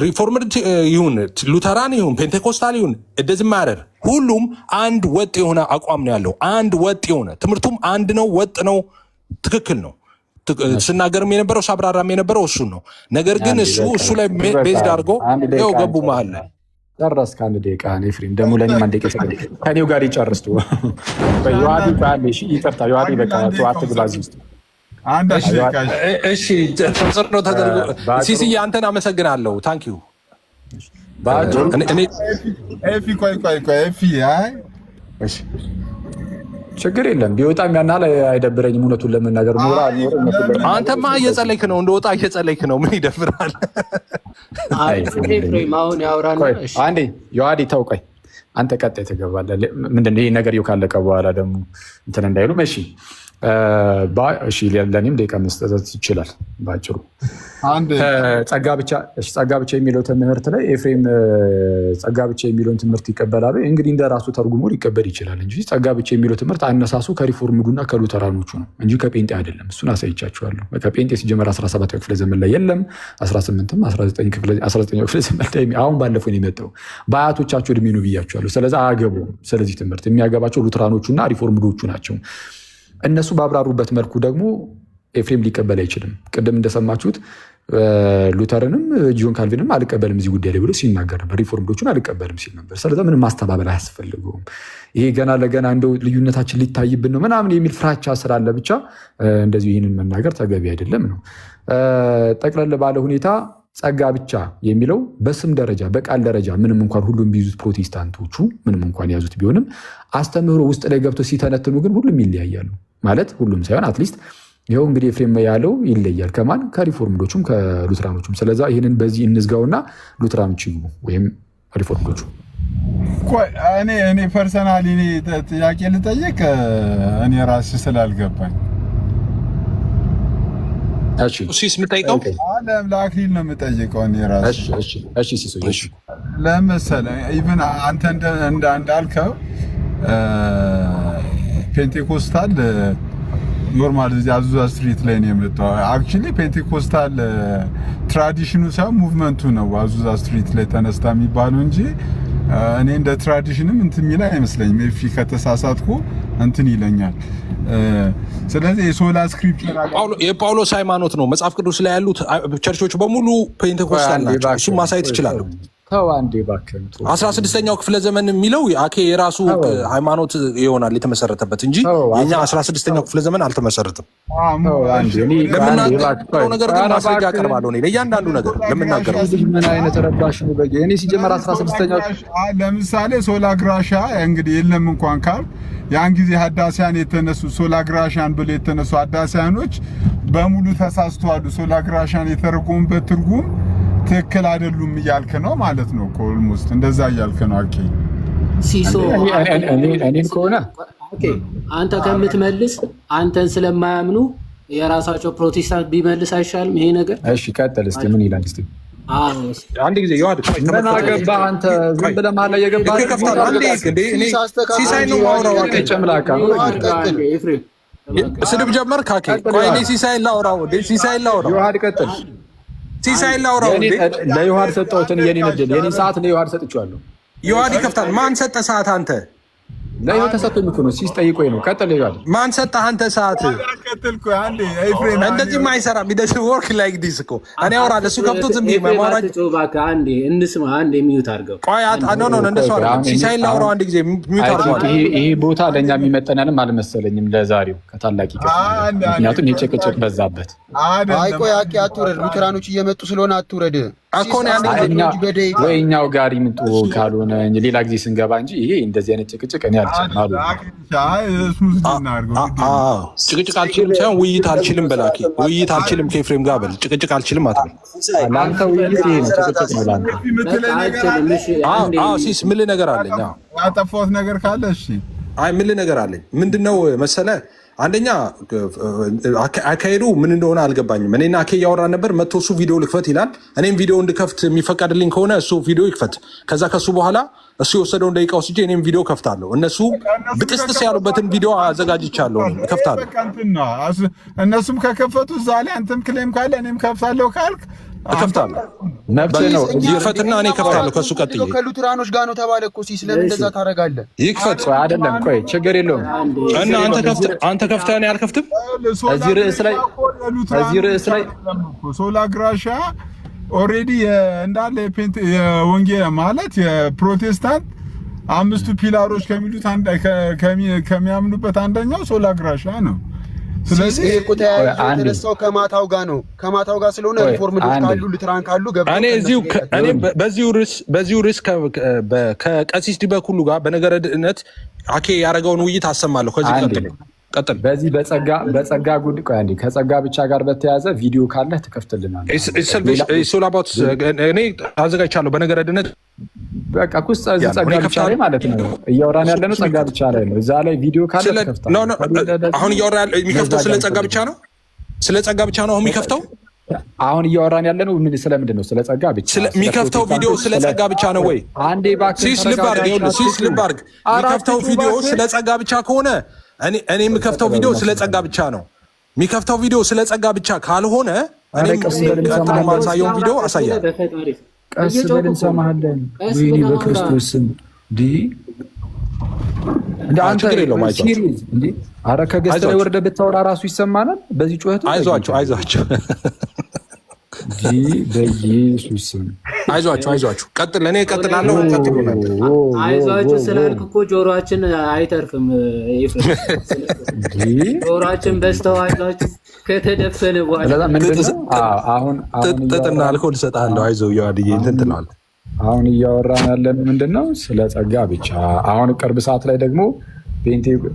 ሪፎርምድ ይሁን ሉተራን ይሁን ፔንቴኮስታል ይሁን እንደዚህ ማረር ሁሉም አንድ ወጥ የሆነ አቋም ነው ያለው። አንድ ወጥ የሆነ ትምህርቱም አንድ ነው፣ ወጥ ነው፣ ትክክል ነው። ስናገርም የነበረው ሳብራራም የነበረው እሱን ነው። ነገር ግን እሱ ላይ ቤዝድ አድርጎ ይኸው ገቡ መሀል ላይ ጨረስክ። አንድ ደቂቃ ኤፍሬም ደግሞ ለእኔም አንድ ደቂቃ ከኔው ጋር ይጨርስ። ዮሐዲ ባለ ይቅርታ ዮሐዲ በቃ አትግባዝ ውስጥ እሺ ተጽዕኖ ተደርጎ ሲሲ አንተን አመሰግናለሁ። ታንክ ዩ ችግር የለም ቢወጣም ያናል አይደብረኝም። እውነቱን ለመናገር ኖራ አንተማ እየጸለይክ ነው፣ እንደወጣ እየጸለይክ ነው። ምን ይደብራል? አንዴ ዮሐዲ ተው፣ ቆይ አንተ ቀጣይ ትገባለህ። ምንድን ነው ይህ ነገር ካለቀ በኋላ ደግሞ እንትን እንዳይሉ እሺ። ለእኔም ደቂቃ መስጠት ይችላል። በአጭሩ ጸጋ ብቻ የሚለው ትምህርት ላይ ኤፍሬም ጸጋ ብቻ የሚለውን ትምህርት ይቀበላሉ። እንግዲህ እንደ ራሱ ተርጉሞ ሊቀበል ይችላል እንጂ ጸጋ ብቻ የሚለው ትምህርት አነሳሱ ከሪፎርምዱና ከሉተራኖቹ ነው እንጂ ከጴንጤ አይደለም። እሱን አሳይቻችኋለሁ። ከጴንጤ ሲጀመር 17ኛው ክፍለ ዘመን ላይ የለም፣ 18ም 19ኛው ክፍለ ዘመን ላይ አሁን ባለፈው ነው የመጣው። በአያቶቻቸው እድሜ ነው ብያችኋለሁ። ስለዚህ አያገቡም። ስለዚህ ትምህርት የሚያገባቸው ሉተራኖቹና ሪፎርምዶቹ ናቸው። እነሱ ባብራሩበት መልኩ ደግሞ ኤፍሬም ሊቀበል አይችልም። ቅድም እንደሰማችሁት ሉተርንም ጆን ካልቪንም አልቀበልም እዚህ ጉዳይ ላይ ብሎ ሲናገር ነበር። ሪፎርምዶቹን አልቀበልም ሲል ነበር። ስለዚህ ምንም ማስተባበል አያስፈልገውም። ይሄ ገና ለገና እንደው ልዩነታችን ሊታይብን ነው ምናምን የሚል ፍራቻ ስላለ ብቻ እንደዚሁ ይህንን መናገር ተገቢ አይደለም ነው። ጠቅለል ባለ ሁኔታ ጸጋ ብቻ የሚለው በስም ደረጃ በቃል ደረጃ ምንም እንኳን ሁሉም ቢይዙት ፕሮቴስታንቶቹ ምንም እንኳን ያዙት ቢሆንም አስተምህሮ ውስጥ ላይ ገብቶ ሲተነትኑ ግን ሁሉም ይለያያሉ። ማለት ሁሉም ሳይሆን አትሊስት ይኸው እንግዲህ ኤፍሬም ያለው ይለያል ከማን ከሪፎርምዶቹም ከሉትራኖቹም። ስለዛ ይህንን በዚህ እንዝጋውና ሉትራኖች ይግቡ ወይም ሪፎርምዶቹ። እኔ ፐርሰናሊ ጥያቄ ልጠይቅ እኔ ራሴ ስላልገባኝ ሲስ የምጠይቀው ለአክሊል ነው የምጠይቀው እኔ ራሴ። ለምሳሌ ኢቭን አንተ እንዳልከው ፔንቴኮስታል ኖርማል እዚህ አዙዛ ስትሪት ላይ ነው የመጣው። አክቹሊ ፔንቴኮስታል ትራዲሽኑ ሳይሆን ሙቭመንቱ ነው አዙዛ ስትሪት ላይ ተነስታ የሚባለው እንጂ እኔ እንደ ትራዲሽንም እንትን የሚል አይመስለኝም። ኤፊ ከተሳሳትኩ እንትን ይለኛል። ስለዚህ የሶላ ስክሪፕቸር የጳውሎስ ሃይማኖት ነው። መጽሐፍ ቅዱስ ላይ ያሉት ቸርቾች በሙሉ ፔንቴኮስታል ናቸው። እሱም ማሳየት ይችላሉ። ተው አንዴ እባክህ። 16ኛው ክፍለ ዘመን የሚለው አኬ የራሱ ሃይማኖት ይሆናል የተመሰረተበት እንጂ የኛ 16ኛው ክፍለ ዘመን አልተመሰረተም። ለምናገረው ነገር ግን ማስረጃ አቀርባለሁ። እኔ ለእያንዳንዱ ነገር ለምናገረው ምን አይነት ረባሽ ነው በጌ እኔ ሲጀመር 16ኛው ለምሳሌ ሶላ ግራሻ እንግዲህ የለም እንኳን ካል ያን ጊዜ ሀዳሲያን የተነሱ ሶላ ግራሻን ብለው የተነሱ ሀዳሲያኖች በሙሉ ተሳስተዋል። ሶላ ግራሻን የተረጎሙበት ትርጉም ትክክል አይደሉም እያልክ ነው ማለት ነው። ኦልሞስት እንደዛ እያልክ ነው። አኬ ሲሶ እኔን ከሆነ ኦኬ አንተ ከምትመልስ አንተን ስለማያምኑ የራሳቸው ፕሮቴስታንት ቢመልስ አይሻልም ይሄ ነገር? እሺ ቀጥል እስቲ ምን ይላል እስቲ? አንድ ጊዜ ይዋድ ምን አገባህ አንተ ዝም ብለህ ማለት የገባህ አንዴ እኔ ሲሳይ ነው ማውራው ጨምላቃ ስድብ ጀመርክ አኬ። ቆይ እኔ ሲሳይ ላውራው ሲሳይ ላውራው ይዋድ ቀጥል ሲሳይ ላውራው እንዴ ለዮሐድ ሰጠሁትን የኔን እድል የኔን ሰዓት ለዮሐድ ሰጥቼዋለሁ። ዮሐድ ይከፍታል። ማን ሰጠ ሰዓት? አንተ ለዮሐድ ተሰጥቶኝ እኮ ነው ሲጠይቆኝ ነው። ቀጥል ዮሐድ። ማን ሰጠ አንተ ሰዓት? ቀጥልኩ አንዴ ኤፍሬም እንደዚህ ማይሰራ ቢደስ ወርክ ላይክ ዲስ እኮ እኔ አወራለሁ እሱ ከፍቶ ዝም ብዬ ማውራት እባክህ አንዴ እንስማ። አንዴ ሚዩት አድርገው። ቆይ ኖ እንደሱ አይደለም። ሲሳይ ላውራው አንድ ጊዜ ሚዩት አድርገው። ይሄ ቦታ ለኛ የሚመጠነንም አልመሰለኝም ለዛሬው ከታላቂ ይቀር። ምክንያቱም የጭቅጭቅ በዛበት። አይ ቆይ አኬ አትውረድ። ሉተራኖች እየመጡ ስለሆነ አትውረድ እኮ ነው አንድ ወይ እኛው ጋር ይምጡ ካልሆነ ሌላ ጊዜ ስንገባ እንጂ ይሄ እንደዚህ አይነት ጭቅጭቅ እኔ አልችልም አሉ። ጭቅጭቅ አልችልም ሳይሆን ውይይት አልችልም በላኪ ውይይት አልችልም ከኤፍሬም ጋር በል ጭቅጭቅ አልችልም አትበል። ለአንተ ውይይት ይሄ ነው ጭቅጭቅ ነው ለአንተ። ሲስ ምልህ ነገር አለኝ። ያጠፋሁት ነገር ካለ እሺ። አይ ምልህ ነገር አለኝ። ምንድነው መሰለህ አንደኛ አካሄዱ ምን እንደሆነ አልገባኝም። እኔና አኬ እያወራን ነበር። መጥቶ እሱ ቪዲዮ ልክፈት ይላል። እኔም ቪዲዮ እንድከፍት የሚፈቀድልኝ ከሆነ እሱ ቪዲዮ ይክፈት። ከዛ ከሱ በኋላ እሱ የወሰደውን ደቂቃ ወስጄ እኔም ቪዲዮ ከፍታለሁ። እነሱ ብጥስጥስ ያሉበትን ቪዲዮ አዘጋጅቻለሁ፣ ከፍታለሁ። እነሱም ከከፈቱ እዛ ላይ አንተም ክሌም ካለ እኔም ከፍታለሁ ካልክ እከፍታለሁ። መብት ነው። ይክፈትና እኔ ከፍታለሁ ከሱ ቀጥዬ። ከሉተራኖች ጋር ነው ተባለ እኮ ሲስ ለምን እንደዛ ታደርጋለህ? ይክፈት አይደለም ቆይ ችግር የለውም። እና አንተ ከፍተህ እኔ አልከፍትም። እዚህ ርዕስ ላይ ሶላ ግራሻ ኦልሬዲ እንዳለ የወንጌል ማለት የፕሮቴስታንት አምስቱ ፒላሮች ከሚሉት ከሚያምኑበት አንደኛው ሶላ ግራሻ ነው። ስለዚህ ይሄ ቁጣ የተነሳው ከማታው ጋር ነው። ከማታው ጋር ስለሆነ ሪፎርምዶች ካሉ ሉተራን ካሉ ገብተው እኔ በዚሁ ርዕስ ከቀሲስ ዲበኩሉ ጋር በነገረ ድነት አኬ ያደረገውን ውይይት አሰማለሁ። ከዚህ ቀጥል። በዚህ በጸጋ ጉዳይ ቆይ አንዴ ከጸጋ ብቻ ጋር በተያያዘ ቪዲዮ ካለ ትከፍትልናለህ። እኔ አዘጋጅቻለሁ በነገረ ድነት በቃ ኩስ እዚህ ጸጋ ብቻ ላይ ማለት ነው እያወራን ያለነው ጸጋ ብቻ ላይ ነው። እዛ ላይ ቪዲዮ ካለ ትከፍታለህ። አሁን እያወራ የሚከፍተው ስለ ጸጋ ብቻ ነው። ስለ ጸጋ ብቻ ነው አሁን የሚከፍተው። አሁን እያወራን ያለነው ምን ስለምንድን ነው? ስለ ጸጋ ብቻ የሚከፍተው ቪዲዮ ስለ ጸጋ ብቻ ነው ወይ? አንዴ እባክህ ሲስ ልብ አድርግ። የሚከፍተው ቪዲዮ ስለ ጸጋ ብቻ ከሆነ እኔ የምከፍተው ቪዲዮ ስለ ጸጋ ብቻ ነው። የሚከፍተው ቪዲዮ ስለ ጸጋ ብቻ ካልሆነ እኔም ቀጥሎ ማሳየውን ቪዲዮ አሳያለሁ። ቀስ ብለን እንሰማሃለን። ወይኔ በክርስቶስ ስም እንደ አንተ ችግር የለውም። ኧረ ከገስት ላይ ወርደህ ብታወራ ራሱ ይሰማናል። በዚህ ጩኸት አይዟቸው በኢየሱስ ስም አይዟችሁ። ቀጥል። እኔ እቀጥላለሁ። አይዟችሁ ስላልክ እኮ ጆሮአችን አይተርፍም። ጆሮአችን በስተው አይዟችሁ ከተደፈነ በኋላ ጥጥና አልኮል እሰጥሃለሁ። አይዞህ እያዋድዬ እንትን ትለዋለህ። አሁን እያወራን ያለን ምንድን ነው? ስለ ጸጋ ብቻ። አሁን ቅርብ ሰዓት ላይ ደግሞ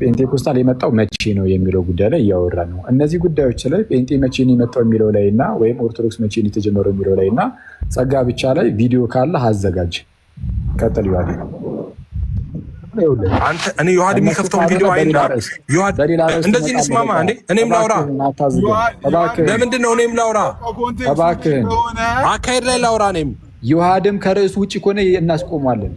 ፔንቴኮስታል የመጣው መቼ ነው የሚለው ጉዳይ ላይ እያወራ ነው። እነዚህ ጉዳዮች ላይ ፔንቴ መቼ ነው የመጣው የሚለው ላይ እና ወይም ኦርቶዶክስ መቼ ነው የተጀመረው የሚለው ላይ እና ጸጋ ብቻ ላይ ቪዲዮ ካለ አዘጋጅ። ቀጥል ዮሐድ። እኔ ዮሐድ የሚከፍተውን ቪዲዮ እንደዚህ እንስማማ እንዴ? እኔም ላውራ። ለምንድን ነው እኔም ላውራ? እባክህን አካሄድ ላይ ላውራ። እኔም ዮሐድም ከርዕሱ ውጭ ከሆነ እናስቆማለን።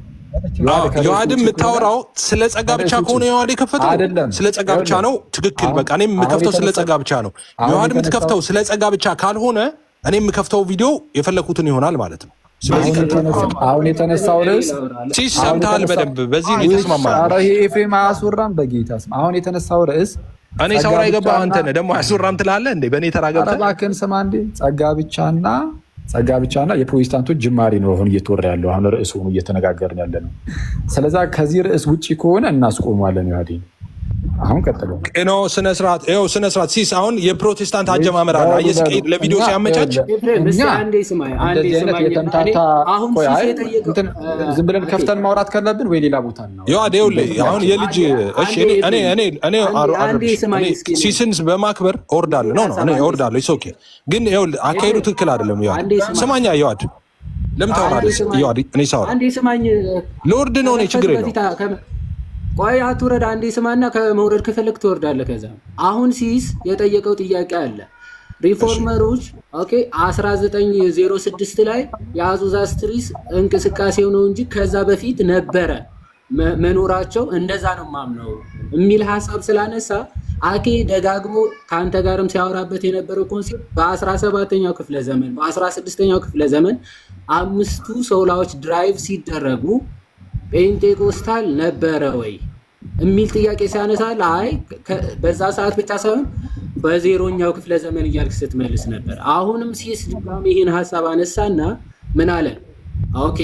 ዮሐድም የምታወራው ስለ ጸጋ ብቻ ከሆነ ዮሐድ የከፈተው ስለ ጸጋ ብቻ ነው። ትክክል። በቃ እኔም የምከፍተው ስለ ጸጋ ብቻ ነው። ዮሐድ የምትከፍተው ስለ ጸጋ ብቻ ካልሆነ እኔ የምከፍተው ቪዲዮ የፈለኩትን ይሆናል ማለት ነው። ስለዚህ አሁን የተነሳው ርዕስ ሲስ ሰምተሃል በደንብ በዚህ ነው የተስማማው። ኧረ ይሄ ኤፍሬም አያስወራም በጌታ ስም። አሁን የተነሳው ርዕስ እኔ ሳውራ የገባህ አንተ ነህ። ደግሞ አያስወራም ትላለህ እንዴ? በእኔ ተራ ገብተህ እባክህን ስማ እንዴ። ጸጋ ብቻና የፕሮቴስታንቶች ጅማሬ ነው አሁን እየተወራ ያለው። አሁን ርዕሱ ሆኖ እየተነጋገርን ያለ ነው። ስለዛ ከዚህ ርዕስ ውጪ ከሆነ እናስቆማለን። ዮሐድ አሁን ቀጥሎ ነው ስነ ስርዓት ሲስ አሁን የፕሮቴስታንት አጀማመር አለ። አየስቀይድ ለቪዲዮ ሲያመቻች ዝም ብለን ከፍተን ማውራት ካለብን ወይ ሌላ ቦታ ነው። አሁን የልጅ እኔ ሲስን በማክበር እወርዳለሁ ነው እኔ እወርዳለሁ። ኢትስ ኦኬ። ግን አካሄዱ ትክክል አይደለም። ስማኛ ዮሐድ ለምን ታወራለህ? ዮሐድ እኔ ሳወራ ልወርድ ነው እኔ ችግር የለውም። ቆይ አትውረድ፣ አንዴ ስማና ከመውረድ ከፈለግ ትወርዳለህ። ከዛ አሁን ሲስ የጠየቀው ጥያቄ አለ። ሪፎርመሮች ኦኬ 1906 ላይ የአዙዛ ስትሪስ እንቅስቃሴው ነው እንጂ ከዛ በፊት ነበረ መኖራቸው እንደዛ ነው ማምነው የሚል ሀሳብ ስላነሳ አኬ ደጋግሞ ከአንተ ጋርም ሲያወራበት የነበረው ኮንሴፕት በ17ኛው ክፍለ ዘመን በ16ኛው ክፍለ ዘመን 5ቱ ሶላዎች ድራይቭ ሲደረጉ ፔንቴኮስታል ነበረ ወይ የሚል ጥያቄ ሲያነሳል፣ አይ በዛ ሰዓት ብቻ ሳይሆን በዜሮኛው ክፍለ ዘመን እያልክ ስትመልስ ነበር። አሁንም ሲስ ድጋሚ ይህን ሀሳብ አነሳና ምን አለ? ኦኬ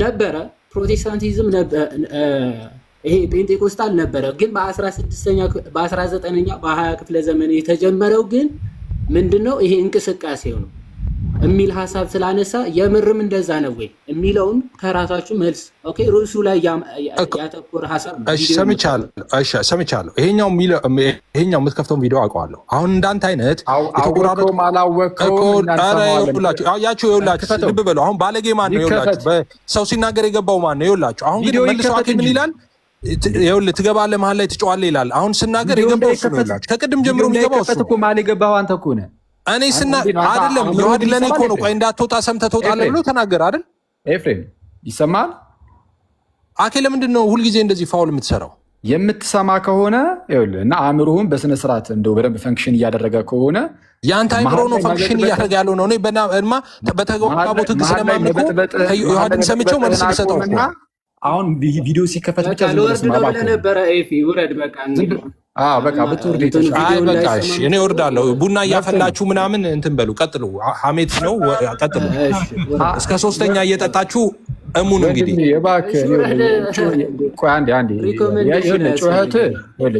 ነበረ ፕሮቴስታንቲዝም ይሄ ፔንቴኮስታል ነበረ፣ ግን በ19ኛው በ20 ክፍለ ዘመን የተጀመረው ግን ምንድነው ይሄ እንቅስቃሴው ነው የሚል ሀሳብ ስላነሳ የምርም እንደዛ ነው ወይ የሚለውን ከራሳችሁ መልስ። ኦኬ ርዕሱ ላይ ያተኮረ ሀሳብ ሰምቻለሁ። ይሄኛው የምትከፍተውን ቪዲዮ አውቀዋለሁ። አሁን እንዳንተ አይነት ያችሁ ይኸውላችሁ፣ ልብ በሉ። አሁን ባለጌ ማን ነው? ይኸውላችሁ ሰው ሲናገር የገባው ማን ነው? ይኸውላችሁ አሁን ግን መልሶ ምን ይላል? ይኸውልህ ትገባለህ መሀል ላይ ትጫዋለህ ይላል። አሁን ስናገር የገባው እሱ ነው። ይኸውላችሁ ከቅድም ጀምሮ የሚገባው እሱ ነው። ማን የገባው አንተ እኮ ነህ። እኔ አይደለም ዮሐድ ለኔ እኮ ነው። ቆይ እንዳትወጣ ሰምተህ ትወጣለህ ብሎ ተናገር አይደል? ኤፍሬም ይሰማል? አኬ ለምንድን ነው ሁልጊዜ እንደዚህ ፋውል የምትሰራው? የምትሰማ ከሆነ ይኸውልህ እና አእምሮህን በስነ ስርዓት እንደው በደንብ ፈንክሽን እያደረገ ከሆነ የአንተ አእምሮ ነው ፈንክሽን እያደረገ ያለው ነው። እኔ በተግባቦት ህግ ስለማምልኩ ዮሐድን ሰምቼው መልስ ልሰጠው እኮ አሁን ቪዲዮ ሲከፈት ብቻ ነበረ ኤፊ ውረድ በቃ በቃ ብትወርድ በቃ እሺ፣ እኔ እወርዳለሁ። ቡና እያፈላችሁ ምናምን እንትን በሉ፣ ቀጥሉ። ሀሜት ነው፣ ቀጥሉ። እስከ 3ኛ እየጠጣችሁ እሙን እንግዲህ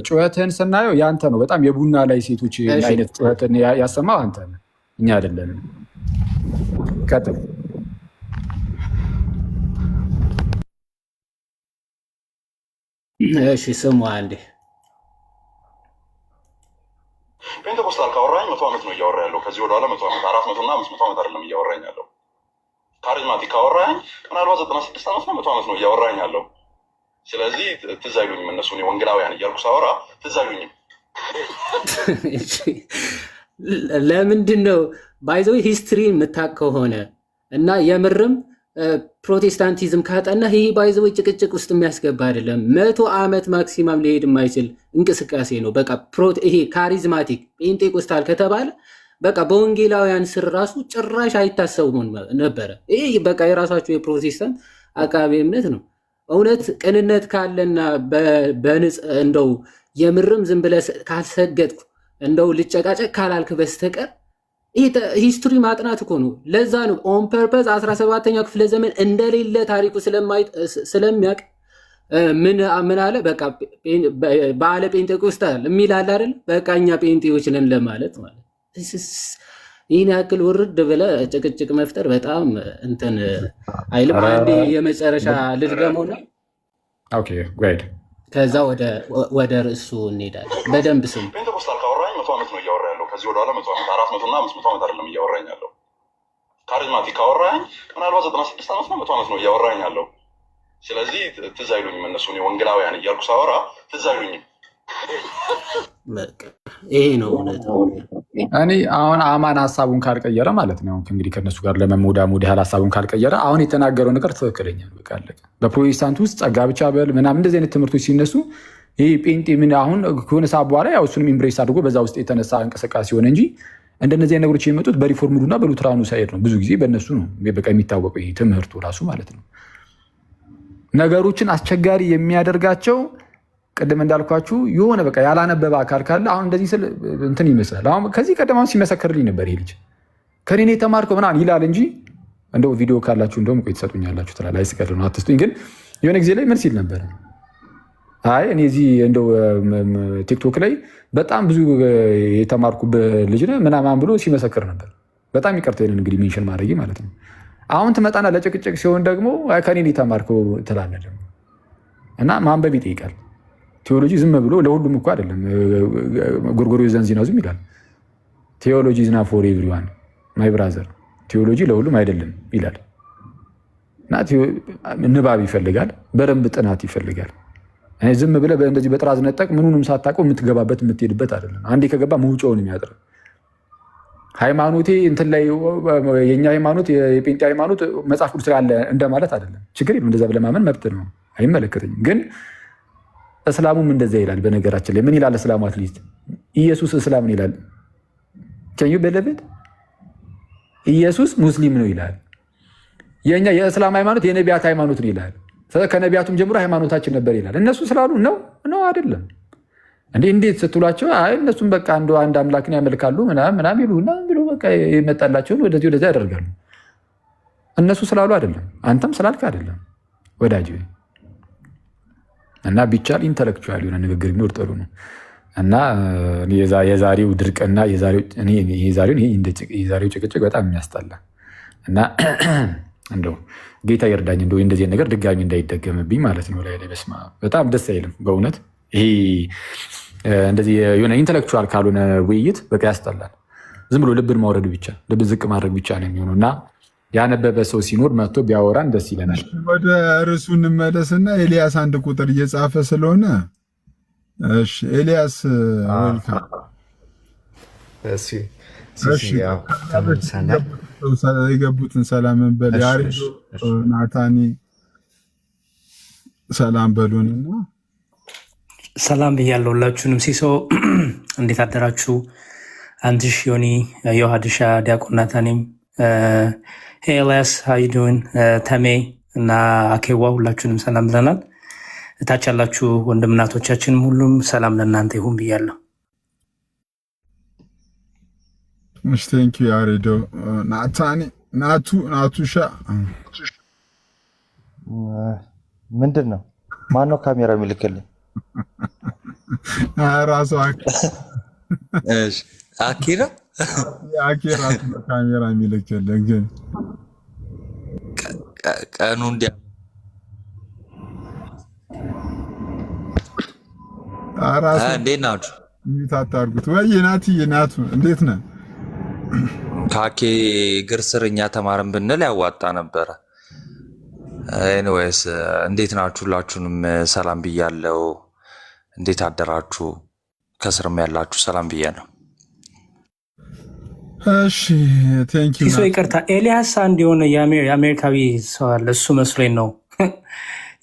ጩኸትህን ስናየው ያንተ ነው። በጣም የቡና ላይ ሴቶች አይነት ጩኸትን ያሰማው አንተ ነህ፣ እኛ አይደለንም። ቀጥሉ። እሺ ስሙ አንዴ። ፔንቴኮስታል ካወራኝ 100 ዓመት ነው እያወራ ያለው። ከዚህ ወደኋላ 100 ዓመት 400 እና 500 ዓመት አይደለም እያወራኝ ያለው። ካሪዝማቲክ ካወራኝ ምናልባት 96 ዓመት ነው 100 ዓመት ነው እያወራኝ ያለው። ስለዚህ ትዝ አይሉኝም እነሱ ወንጌላውያን እያልኩ ሳወራ ትዝ አይሉኝም። ለምንድን ነው ባይዘው ሂስትሪ የምታውቅ ከሆነ እና የምርም ፕሮቴስታንቲዝም ካጠና ይሄ ባይዘው ጭቅጭቅ ውስጥ የሚያስገባ አይደለም። 100 ዓመት ማክሲማም ሊሄድ የማይችል እንቅስቃሴ ነው። በቃ ይሄ ካሪዝማቲክ ፔንቴኮስታል ከተባለ በቃ በወንጌላውያን ስር ራሱ ጭራሽ አይታሰቡም ነበረ። ይሄ በቃ የራሳቸው የፕሮቴስታንት አቃቤ እምነት ነው። እውነት ቅንነት ካለና እንደው የምርም ዝም ብለህ ካልሰገጥኩ እንደው ልጨቃጨቅ ካላልክ በስተቀር ሂስትሪ ማጥናት እኮ ነው። ለዛ ነው ኦን ፐርፐዝ 17ኛው ክፍለ ዘመን እንደሌለ ታሪኩ ስለሚያውቅ ምን አለ በቃ በዓለ ጴንጤቆስጣል የሚል አለ አይደል? በቃ እኛ ጴንጤዎች ነን ለማለት ማለት ይህን ያክል ውርድ ብለህ ጭቅጭቅ መፍጠር በጣም እንትን አይልም። አንዴ የመጨረሻ ልድገመውና ከዛ ወደ ርዕሱ እንሄዳለን። በደንብ ስሙ። ፔንቴኮስታል ካወራኝ 100 ዓመት ነው እያወራ ያለው። ከዚህ ወደኋላ 100 ዓመት 400 እና 500 ዓመት አይደለም እያወራኝ ያለው። ካሪዝማቲክ ካወራኝ ምናልባት 96 ዓመት ነው 100 ዓመት ነው እያወራኝ ያለው። ስለዚህ ትዝ አይሉኝም እነሱ ወንጌላውያን እያልኩ ሳወራ ትዝ አይሉኝም። ይሄ ነው እውነት። እኔ አሁን አማን ሀሳቡን ካልቀየረ ማለት ነው እንግዲህ ከነሱ ጋር ለመሞዳሞድ ያህል ሀሳቡን ካልቀየረ አሁን የተናገረው ነገር ትክክለኛ ነው። በቃ አለቀ። በፕሮቴስታንት ውስጥ ጸጋ ብቻ በል ምናምን እንደዚህ አይነት ትምህርቶች ሲነሱ ይህ ጴንጤ ምን አሁን ከሆነ ሰዓት በኋላ ያው እሱንም ኢምብሬስ አድርጎ በዛ ውስጥ የተነሳ እንቅስቃሴ ሆነ እንጂ እንደነዚህ አይነት ነገሮች የሚመጡት በሪፎርምዱና በሉትራኑ ሳይድ ነው። ብዙ ጊዜ በእነሱ ነው በቃ የሚታወቀው ይሄ ትምህርቱ ራሱ ማለት ነው። ነገሮችን አስቸጋሪ የሚያደርጋቸው ቅድም እንዳልኳችሁ የሆነ በቃ ያላነበበ አካል ካለ አሁን እንደዚህ ስል እንትን ይመስላል። አሁን ከዚህ ቀደም አሁን ሲመሰክርልኝ ነበር ይሄ ልጅ ከኔ ነው የተማርከው ምናምን ይላል እንጂ እንደው ቪዲዮ ካላችሁ እንደውም ቆይ ትሰጡኛላችሁ ትላለህ። አይስቀር ነው አትስጡኝ። ግን የሆነ ጊዜ ላይ ምን ሲል ነበር? አይ እኔ እዚህ እንደው ቲክቶክ ላይ በጣም ብዙ የተማርኩበት ልጅ ነህ ምናምን ብሎ ሲመሰክር ነበር። በጣም ይቅርታ ይሄንን እንግዲህ ሜንሽን ማድረጌ ማለት ነው። አሁን ትመጣና ለጭቅጭቅ ሲሆን ደግሞ ከኔ ነው የተማርከው ትላለህ ደግሞ እና ማንበብ ይጠይቃል። ቴዎሎጂ ዝም ብሎ ለሁሉም እኮ አይደለም። ጎርጎርዮስ ዘንዚናዙም ይላል ቴዎሎጂ ዝና ፎር ኤቭሪዋን ማይ ብራዘር፣ ቴዎሎጂ ለሁሉም አይደለም ይላል። እና ንባብ ይፈልጋል፣ በደንብ ጥናት ይፈልጋል። ዝም ብለህ እንደዚህ በጥራዝ ነጠቅ ምኑንም ሳታውቀው የምትገባበት የምትሄድበት አይደለም። አንዴ ከገባ መውጫውን የሚያጥር ሃይማኖቴ እንትን ላይ የኛ ሃይማኖት የጴንጤ ሃይማኖት መጽሐፍ ቅዱስ ላይ አለ እንደማለት አይደለም። ችግር የለም፣ እንደዛ ብለህ ማመን መብት ነው፣ አይመለከተኝም። ግን እስላሙም እንደዛ ይላል። በነገራችን ላይ ምን ይላል እስላሙ? አትሊስት ኢየሱስ እስላምን ይላል። ከዩ በለበት ኢየሱስ ሙስሊም ነው ይላል። የኛ የእስላም ሃይማኖት የነቢያት ሃይማኖት ነው ይላል። ከነቢያቱም ጀምሮ ሃይማኖታችን ነበር ይላል። እነሱ ስላሉ ነው አይደለም እንዴ? እንዴት ስትሏቸው አይ እነሱም በቃ አንድ አምላክን ያመልካሉ ምናምን ይሉና ብሎ በቃ የመጣላቸውን ወደዚህ ወደዛ ያደርጋሉ። እነሱ ስላሉ አይደለም፣ አንተም ስላልክ አይደለም ወዳጅ። እና ቢቻል ኢንተሌክቹዋል የሆነ ንግግር ቢኖር ጥሩ ነው። እና የዛሬው ድርቅና የዛሬው ጭቅጭቅ በጣም የሚያስጠላ እና እንደው ጌታ ይርዳኝ እንደው እንደዚህ ነገር ድጋሚ እንዳይደገምብኝ ማለት ነው። ላይ በስመ አብ በጣም ደስ አይልም በእውነት ይሄ እንደዚህ የሆነ ኢንተሌክቹዋል ካልሆነ ውይይት በቃ ያስጠላል። ዝም ብሎ ልብን ማውረድ ብቻ ልብን ዝቅ ማድረግ ብቻ ነው የሚሆነው እና ያነበበ ሰው ሲኖር መጥቶ ቢያወራን ደስ ይለናል። ወደ ርዕሱ እንመለስና ኤልያስ አንድ ቁጥር እየጻፈ ስለሆነ እሺ ኤልያስ የገቡትን ሰላም በል ያሬዶ ናታኒ ሰላም በሉንና ሰላም ብያለሁ ሁላችሁንም። ሲሶ እንዴት አደራችሁ? አንትሽ ዮኒ ዮሐድሻ ዲያቆን ናታኒም ኤልያስ ሃይዱን ተሜ እና አኬዋ ሁላችሁንም ሰላም ብለናል። እታች ያላችሁ ወንድም እናቶቻችንም ሁሉም ሰላም ለእናንተ ይሁን ብያለሁ። እሺ ቴንክ ዩ ያሬዶ ናታኒ ናቱሻ ምንድን ነው? ማነው ካሜራ የሚልክልኝ? ራሱ አኪራ አኪራ ካሜራ የሚልክልኝ ግን ቀኑ እንዲያ እንዴት ናችሁ? ታታርጉት ወይ ናቱ እንዴት ነህ? ካኬ እግር ስር እኛ ተማርን ብንል ያዋጣ ነበረ። ኤኒዌይስ እንዴት ናችሁ? ሁላችሁንም ሰላም ብያለሁ። እንዴት አደራችሁ? ከስርም ያላችሁ ሰላም ብያ ነው። እሺ ቴንክ ዩ ሲሶ ይቅርታ፣ ኤልያስ አንድ የሆነ የአሜሪካዊ ሰው አለ፣ እሱ መስሎኝ ነው።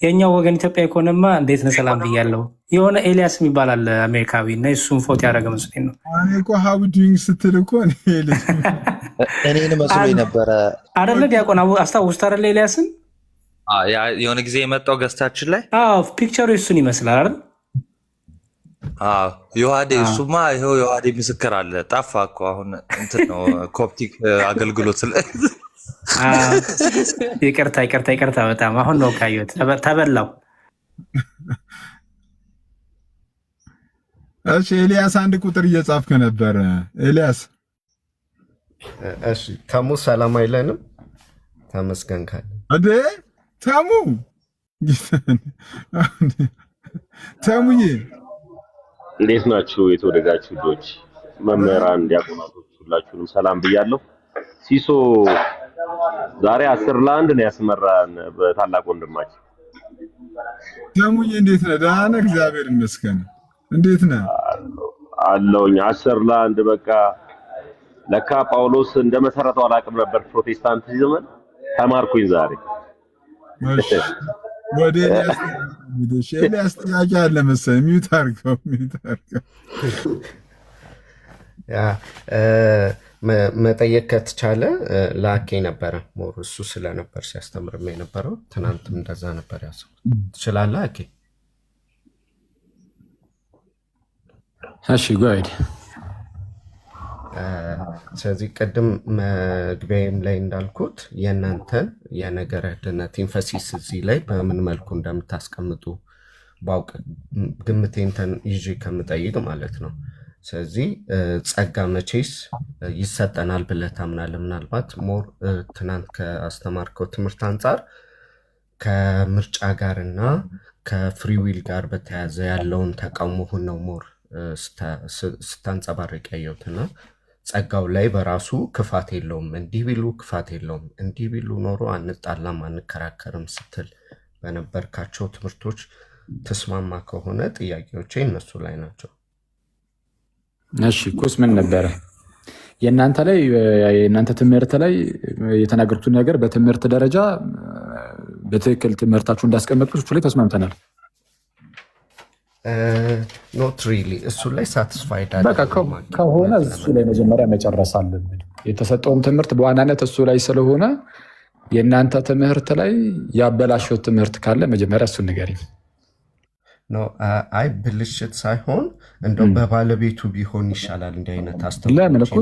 የኛው ወገን ኢትዮጵያ ኢኮኖማ እንዴት ነው? ሰላም ብያለሁ። የሆነ ኤልያስ የሚባል አለ አሜሪካዊ እና እሱን ፎቶ ያደረገ መስሎኝ ነው። እኔ እኮ ሃው ዱይንግ ስትል እኮ እኔን መስሎኝ ነበረ አይደለ? ዲያቆን አስታውሱት አይደለ? ኤልያስን የሆነ ጊዜ የመጣው ገስታችን ላይ ፒክቸሩ እሱን ይመስላል አይደል? ዮሐዴ እሱማ ይኸው ዮሐዴ ምስክር አለ። ጠፋ እኮ አሁን እንትን ነው ኮፕቲክ አገልግሎት ይቅርታ በጣም አሁን ነው ካየሁት፣ ተበላው። እሺ ኤልያስ አንድ ቁጥር እየጻፍክ ነበር ኤልያስ። እሺ ተሙ ሰላም አይለንም? ተመስገን ካለ አደ ተሙዬ እንዴት ናችሁ? የተወደዳችሁ ልጆች፣ መምህራን፣ ዲያቆናቶች ሁላችሁንም ሰላም ብያለሁ። ሲሶ ዛሬ 10-1 ነው ያስመራን በታላቅ ወንድማችን። ተሙዬ እንዴት ነህ? ደህና ነህ? እግዚአብሔር ይመስገን። እንዴት ነህ? አለሁኝ። 10-1 በቃ ለካ ጳውሎስ እንደመሰረተው አላውቅም ነበር ፕሮቴስታንቲዝምን። ተማርኩኝ ዛሬ። እሺ ወደ ኤልያስ ጥያቄ አለ መሰለኝ። ሚውት አድርገው። መጠየቅ ከተቻለ ላኬ ነበረ ሞር እሱ ስለነበር ሲያስተምርም የነበረው ትናንትም እንደዛ ነበር ያሰው። ትችላለህ አኬ? እሺ ጎይድ። ስለዚህ ቅድም መግቢያም ላይ እንዳልኩት የእናንተን የነገረ ድነት ኢንፈሲስ እዚህ ላይ በምን መልኩ እንደምታስቀምጡ ባውቅ ግምቴን ይዤ ከምጠይቅ ማለት ነው። ስለዚህ ጸጋ መቼስ ይሰጠናል ብለህ ታምናለህ? ምናልባት ሞር ትናንት ከአስተማርከው ትምህርት አንጻር ከምርጫ ጋር እና ከፍሪዊል ጋር በተያያዘ ያለውን ተቃውሞህን ነው ሞር ስታንጸባርቅ ያየሁትና ጸጋው ላይ በራሱ ክፋት የለውም፣ እንዲህ ቢሉ ክፋት የለውም፣ እንዲህ ቢሉ ኖሮ አንጣላም አንከራከርም ስትል በነበርካቸው ትምህርቶች ተስማማ ከሆነ ጥያቄዎቼ እነሱ ላይ ናቸው። እሺ ኩስ ምን ነበረ የእናንተ ትምህርት ላይ የተናገርኩትን ነገር በትምህርት ደረጃ በትክክል ትምህርታችሁ እንዳስቀመጥኩት እሱ ላይ ተስማምተናል። ኖት ሪሊ እሱ ላይ ሳቲስፋይድ በቃ ከሆነ እሱ ላይ መጀመሪያ መጨረስ አለብን። የተሰጠውም ትምህርት በዋናነት እሱ ላይ ስለሆነ የእናንተ ትምህርት ላይ ያበላሸው ትምህርት ካለ መጀመሪያ እሱን ንገሪኝ። አይ ብልሽት ሳይሆን እንደው በባለቤቱ ቢሆን ይሻላል። እንዲህ አይነት ለምን እኮ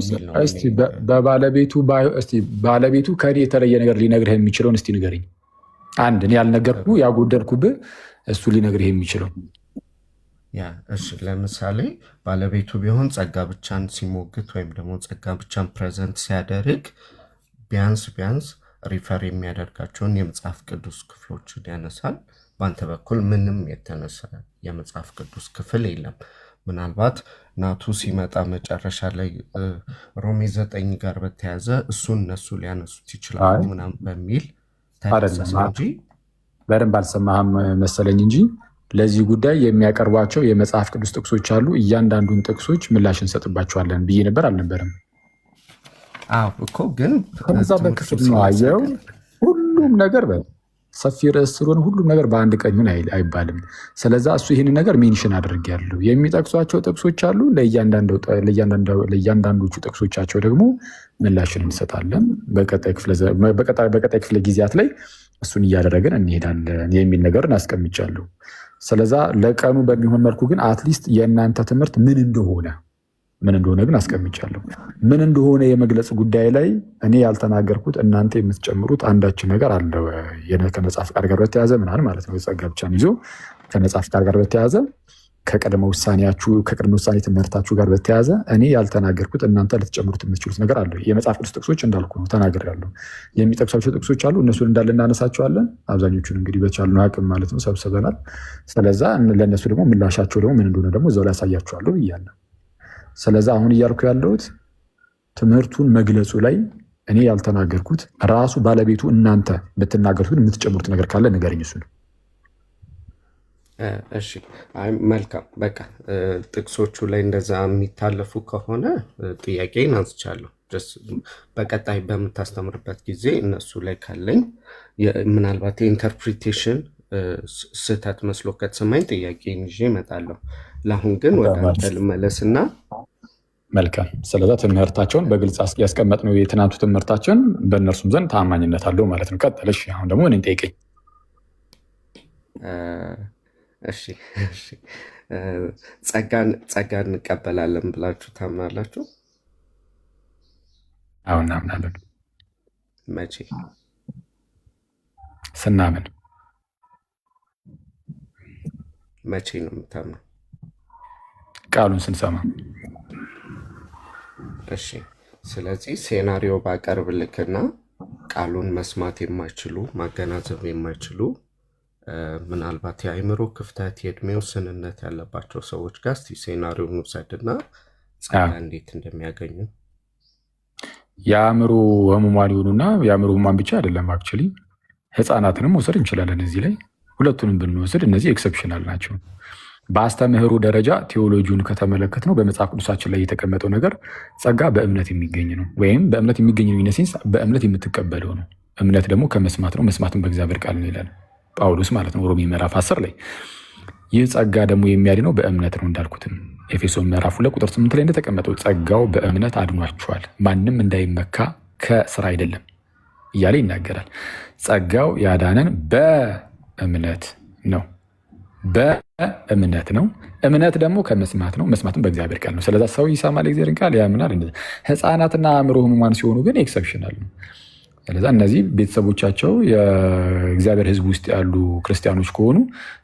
እስቲ ባለቤቱ ከኔ የተለየ ነገር ሊነግርህ የሚችለውን እስቲ ንገረኝ። አንድ እኔ ያልነገርኩ ያጎደልኩብህ እሱ ሊነግርህ የሚችለው እሺ። ለምሳሌ ባለቤቱ ቢሆን ጸጋ ብቻን ሲሞግት ወይም ደግሞ ጸጋ ብቻን ፕሬዘንት ሲያደርግ ቢያንስ ሪፈር የሚያደርጋቸውን የመጽሐፍ ቅዱስ ክፍሎችን ያነሳል። በአንተ በኩል ምንም የተነሳ የመጽሐፍ ቅዱስ ክፍል የለም። ምናልባት ናቱ ሲመጣ መጨረሻ ላይ ሮሜ 9 ጋር በተያዘ እሱን እነሱ ሊያነሱት ይችላሉ ምናምን በሚል ተነሳ እንጂ በደንብ አልሰማህም መሰለኝ እንጂ ለዚህ ጉዳይ የሚያቀርቧቸው የመጽሐፍ ቅዱስ ጥቅሶች አሉ። እያንዳንዱን ጥቅሶች ምላሽ እንሰጥባቸዋለን ብዬ ነበር አልነበረም? እኮ ግን ከዛ በክፍል ነው አየው። ሁሉም ነገር ሰፊ ርዕስ ስለሆነ ሁሉም ነገር በአንድ ቀን ይሁን አይባልም። ስለዛ እሱ ይህንን ነገር ሜንሽን አድርጌያለሁ። የሚጠቅሷቸው ጥቅሶች አሉ። ለእያንዳንዶቹ ጥቅሶቻቸው ደግሞ ምላሽን እንሰጣለን። በቀጣይ ክፍለ ጊዜያት ላይ እሱን እያደረግን እንሄዳለን የሚል ነገር እናስቀምጫለሁ። ስለዛ ለቀኑ በሚሆን መልኩ ግን አትሊስት የእናንተ ትምህርት ምን እንደሆነ ግን አስቀምጫለሁ። ምን እንደሆነ የመግለጽ ጉዳይ ላይ እኔ ያልተናገርኩት እናንተ የምትጨምሩት አንዳችን ነገር አለ። ከነጻ ፍቃድ ጋር በተያዘ ምናምን ማለት ነው። ጸጋ ብቻን ይዞ ከነጻ ፍቃድ ጋር በተያዘ ከቅድመ ውሳኔ ትምህርታችሁ ጋር በተያዘ እኔ ያልተናገርኩት እናንተ ልትጨምሩት የምትችሉት ነገር አለ። የመጽሐፍ ቅዱስ ጥቅሶች እንዳልኩ ነው ተናግሬያለሁ። የሚጠቅሷቸው ጥቅሶች አሉ። እነሱን እንዳለ እናነሳቸዋለን። አብዛኞቹን እንግዲህ በቻልነው አቅም ማለት ነው ሰብስበናል። ስለዛ ለእነሱ ደግሞ ምላሻቸው ደግሞ ምን እንደሆነ ደግሞ እዛው ላይ ያሳያቸዋለሁ ብያለሁ። ስለዛ አሁን እያልኩ ያለሁት ትምህርቱን መግለጹ ላይ እኔ ያልተናገርኩት ራሱ ባለቤቱ እናንተ ብትናገሩት የምትጨምሩት ነገር ካለ ንገረኝ። እሱን እሺ። መልካም በቃ ጥቅሶቹ ላይ እንደዛ የሚታለፉ ከሆነ ጥያቄን አንስቻለሁ። በቀጣይ በምታስተምርበት ጊዜ እነሱ ላይ ካለኝ ምናልባት የኢንተርፕሪቴሽን ስህተት መስሎ ከተሰማኝ ጥያቄን ይዤ እመጣለሁ። ለአሁን ግን ወደ አንተ ልመለስና መልካም። ስለዛ ትምህርታቸውን በግልጽ ያስቀመጥነው የትናንቱ ትምህርታችን በእነርሱም ዘንድ ታማኝነት አለው ማለት ነው። ቀጥለሽ አሁን ደግሞ እኔን ጠይቀኝ። እሺ ጸጋን እንቀበላለን ብላችሁ ታምናላችሁ? አሁን እናምናለን። መቼ? ስናምን። መቼ ነው የምታምነው? ቃሉን ስንሰማ። እሺ። ስለዚህ ሴናሪዮ ባቀርብልክና ቃሉን መስማት የማይችሉ ማገናዘብ የማይችሉ ምናልባት የአእምሮ ክፍተት የእድሜ ውስንነት ያለባቸው ሰዎች ጋር እስቲ ሴናሪዮን ውሰድና ጸጋ እንዴት እንደሚያገኙ። የአእምሮ ህሙማን የሆኑና የአእምሮ ህሙማን ብቻ አይደለም፣ አክቹዋሊ ህፃናትንም መውሰድ እንችላለን። እዚህ ላይ ሁለቱንም ብንወስድ እነዚህ ኤክሰፕሽናል ናቸው። በአስተምህሩ ደረጃ ቴዎሎጂውን ከተመለከት ነው በመጽሐፍ ቅዱሳችን ላይ የተቀመጠው ነገር ጸጋ በእምነት የሚገኝ ነው፣ ወይም በእምነት የሚገኝ ነው ኢነሴንስ በእምነት የምትቀበለው ነው። እምነት ደግሞ ከመስማት ነው፣ መስማትም በእግዚአብሔር ቃል ነው ይላል ጳውሎስ ማለት ነው ሮሜ ምዕራፍ 10 ላይ። ይህ ጸጋ ደግሞ የሚያድነው በእምነት ነው እንዳልኩትም ኤፌሶን ምዕራፍ 2 ቁጥር 8 ላይ እንደተቀመጠው ጸጋው በእምነት አድኗችኋል፣ ማንም እንዳይመካ ከስራ አይደለም እያለ ይናገራል። ጸጋው ያዳነን በእምነት ነው፣ በእምነት ነው። እምነት ደግሞ ከመስማት ነው፣ መስማትም በእግዚአብሔር ቃል ነው። ስለዛ ሰው ይሰማል የእግዚአብሔርን ቃል ያምናል። ህፃናትና አእምሮ ህሙማን ሲሆኑ ግን ኤክሰፕሽናል ነው። ስለዛ እነዚህ ቤተሰቦቻቸው የእግዚአብሔር ህዝብ ውስጥ ያሉ ክርስቲያኖች ከሆኑ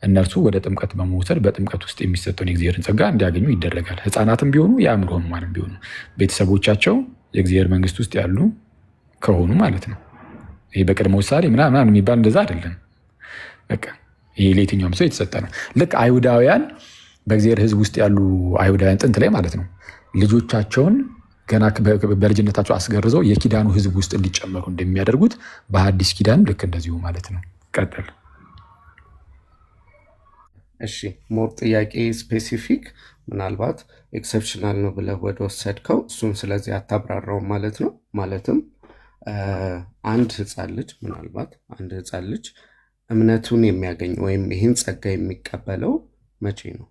እነርሱ ወደ ጥምቀት በመውሰድ በጥምቀት ውስጥ የሚሰጠውን የእግዚአብሔርን ጸጋ እንዲያገኙ ይደረጋል። ህፃናትም ቢሆኑ የአእምሮ ህሙማንም ቢሆኑ ቤተሰቦቻቸው የእግዚአብሔር መንግስት ውስጥ ያሉ ከሆኑ ማለት ነው። ይህ በቅድመ ውሳኔ ምናምን የሚባል እንደዛ አይደለም። በቃ ይህ ለየትኛውም ሰው የተሰጠ ነው። ልክ አይሁዳውያን በእግዚአብሔር ህዝብ ውስጥ ያሉ አይሁዳውያን ጥንት ላይ ማለት ነው ልጆቻቸውን ገና በልጅነታቸው አስገርዘው የኪዳኑ ህዝብ ውስጥ እንዲጨመሩ እንደሚያደርጉት በሐዲስ ኪዳን ልክ እንደዚሁ ማለት ነው። ቀጥል። እሺ ሞር ጥያቄ ስፔሲፊክ ምናልባት ኤክሰፕሽናል ነው ብለህ ወደ ወሰድከው እሱን ስለዚህ አታብራራው ማለት ነው። ማለትም አንድ ህፃን ልጅ ምናልባት አንድ ህፃን ልጅ እምነቱን የሚያገኝ ወይም ይህን ጸጋ የሚቀበለው መቼ ነው?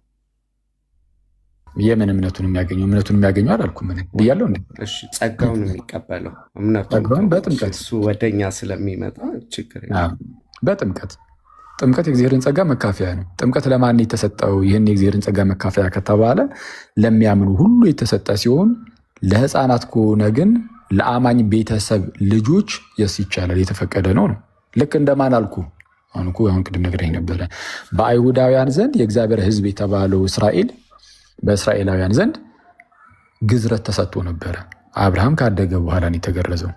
የምን እምነቱን የሚያገኘው? እምነቱን የሚያገኘው አላልኩም ብያለሁ እንዴ? እሺ ጸጋውን የሚቀበለው እምነቱን በጥምቀት እሱ ወደኛ ስለሚመጣ ችግር በጥምቀት ጥምቀት የእግዚአብሔርን ጸጋ መካፈያ ነው። ጥምቀት ለማን የተሰጠው? ይህን የእግዚአብሔርን ጸጋ መካፈያ ከተባለ ለሚያምኑ ሁሉ የተሰጠ ሲሆን ለህፃናት ከሆነ ግን ለአማኝ ቤተሰብ ልጆች የስ ይቻላል የተፈቀደ ነው ነው። ልክ እንደማን አልኩ? አሁን ቅድም ነግሬህ ነበረ። በአይሁዳውያን ዘንድ የእግዚአብሔር ህዝብ የተባለው እስራኤል በእስራኤላውያን ዘንድ ግዝረት ተሰጥቶ ነበረ። አብርሃም ካደገ በኋላ ነው የተገረዘው።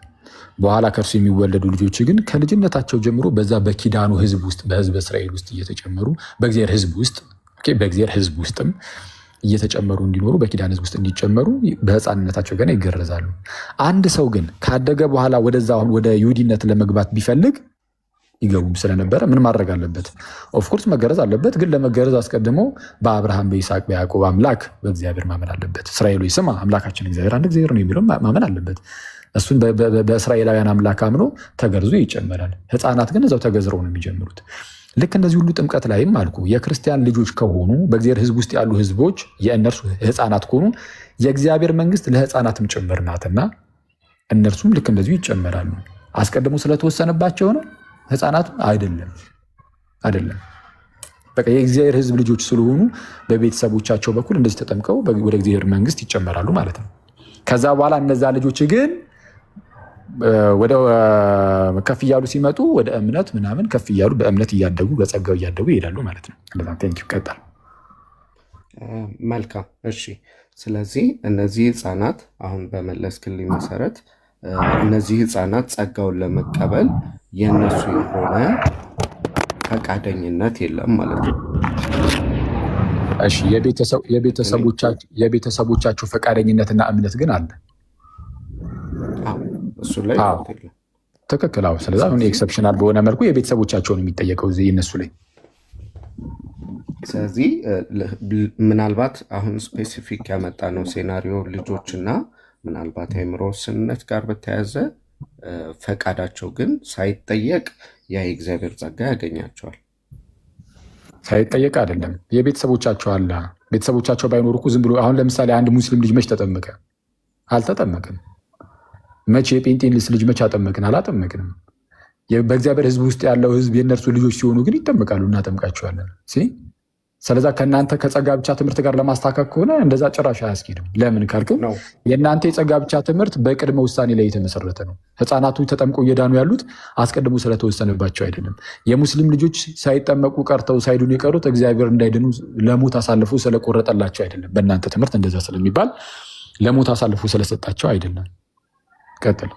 በኋላ ከእርሱ የሚወለዱ ልጆች ግን ከልጅነታቸው ጀምሮ በዛ በኪዳኑ ህዝብ ውስጥ በህዝብ እስራኤል ውስጥ እየተጨመሩ በእግዚአብሔር ህዝብ ውስጥም እየተጨመሩ እንዲኖሩ በኪዳን ህዝብ ውስጥ እንዲጨመሩ በህፃንነታቸው ገና ይገረዛሉ። አንድ ሰው ግን ካደገ በኋላ ወደዛ አሁን ወደ ይሁዲነት ለመግባት ቢፈልግ ይገቡም ስለነበረ ምን ማድረግ አለበት? ኦፍኮርስ መገረዝ አለበት። ግን ለመገረዝ አስቀድሞ በአብርሃም በይስሐቅ በያዕቆብ አምላክ በእግዚአብሔር ማመን አለበት። እስራኤሎች ስማ አምላካችን እግዚአብሔር አንድ እግዚአብሔር ነው የሚለው ማመን አለበት። እሱን በእስራኤላውያን አምላክ አምኖ ተገርዞ ይጨመራል። ህፃናት ግን እዛው ተገዝረው ነው የሚጀምሩት። ልክ እንደዚህ ሁሉ ጥምቀት ላይም አልኩ የክርስቲያን ልጆች ከሆኑ በእግዚአብሔር ህዝብ ውስጥ ያሉ ህዝቦች የእነርሱ ህፃናት ከሆኑ የእግዚአብሔር መንግስት ለህፃናትም ጭምር ናትና እነርሱም ልክ እንደዚሁ ይጨመራሉ። አስቀድሞ ስለተወሰነባቸው ነው ህፃናቱ አይደለም። በቃ የእግዚአብሔር ህዝብ ልጆች ስለሆኑ በቤተሰቦቻቸው በኩል እንደዚህ ተጠምቀው ወደ እግዚአብሔር መንግስት ይጨመራሉ ማለት ነው። ከዛ በኋላ እነዛ ልጆች ግን ወደ ከፍ እያሉ ሲመጡ ወደ እምነት ምናምን ከፍ እያሉ በእምነት እያደጉ በጸጋው እያደጉ ይሄዳሉ ማለት ነው። ቀጣል። መልካም እሺ። ስለዚህ እነዚህ ህፃናት አሁን በመለስክልኝ መሰረት እነዚህ ህፃናት ጸጋውን ለመቀበል የእነሱ የሆነ ፈቃደኝነት የለም ማለት ነው። እሺ የቤተሰቦቻቸው ፈቃደኝነትና እምነት ግን አለ። እሱ ላይ ትክክል። ስለዚህ አሁን ኤክሰፕሽናል በሆነ መልኩ የቤተሰቦቻቸውን የሚጠየቀው የነሱ ላይ። ስለዚህ ምናልባት አሁን ስፔሲፊክ ያመጣ ነው ሴናሪዮ ልጆችና ምናልባት የአእምሮ ውስንነት ጋር በተያያዘ ፈቃዳቸው ግን ሳይጠየቅ ያ የእግዚአብሔር ጸጋ ያገኛቸዋል። ሳይጠየቅ አይደለም የቤተሰቦቻቸው አለ። ቤተሰቦቻቸው ባይኖሩ እኮ ዝም ብሎ አሁን ለምሳሌ አንድ ሙስሊም ልጅ መች ተጠመቀ? አልተጠመቅም። መቼ የጴንጤንስ ልጅ መች አጠመቅን? አላጠመቅንም። በእግዚአብሔር ህዝብ ውስጥ ያለው ህዝብ የእነርሱ ልጆች ሲሆኑ ግን ይጠመቃሉ፣ እናጠምቃቸዋለን። ስለዛ ከእናንተ ከጸጋ ብቻ ትምህርት ጋር ለማስታከክ ከሆነ እንደዛ ጭራሽ አያስኬድም። ለምን ካልክ የእናንተ የጸጋ ብቻ ትምህርት በቅድመ ውሳኔ ላይ የተመሰረተ ነው። ህፃናቱ ተጠምቀው እየዳኑ ያሉት አስቀድሞ ስለተወሰነባቸው አይደለም። የሙስሊም ልጆች ሳይጠመቁ ቀርተው ሳይድኑ የቀሩት እግዚአብሔር እንዳይድኑ ለሞት አሳልፎ ስለቆረጠላቸው አይደለም። በእናንተ ትምህርት እንደዛ ስለሚባል ለሞት አሳልፎ ስለሰጣቸው አይደለም። ቀጥል።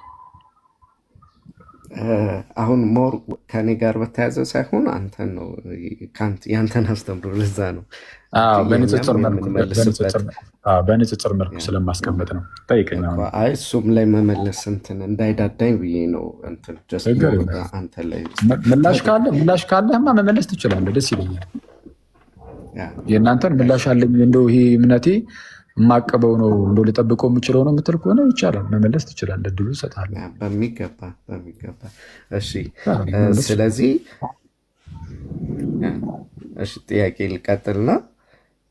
አሁን ሞር ከኔ ጋር በተያያዘ ሳይሆን አንተን ነው ያንተን አስተምሮ ለዛ ነው በንጽጽር መልኩ ስለማስቀመጥ ነው። ጠይቀኝ። አይ እሱም ላይ መመለስ እንትን እንዳይዳዳኝ ብዬ ነው። አንተ ላይ ምላሽ ካለህማ መመለስ ትችላለህ። ደስ ይለኛል። የእናንተን ምላሽ አለኝ እንደው ይሄ እምነቴ የማቀበው ነው እንደው ልጠብቀው የምችለው ነው የምትል ከሆነ ይቻላል፣ መመለስ ትችላለህ። እድሉ እሰጥሃለሁ። በሚገባ። እሺ ስለዚህ ጥያቄ ልቀጥልና፣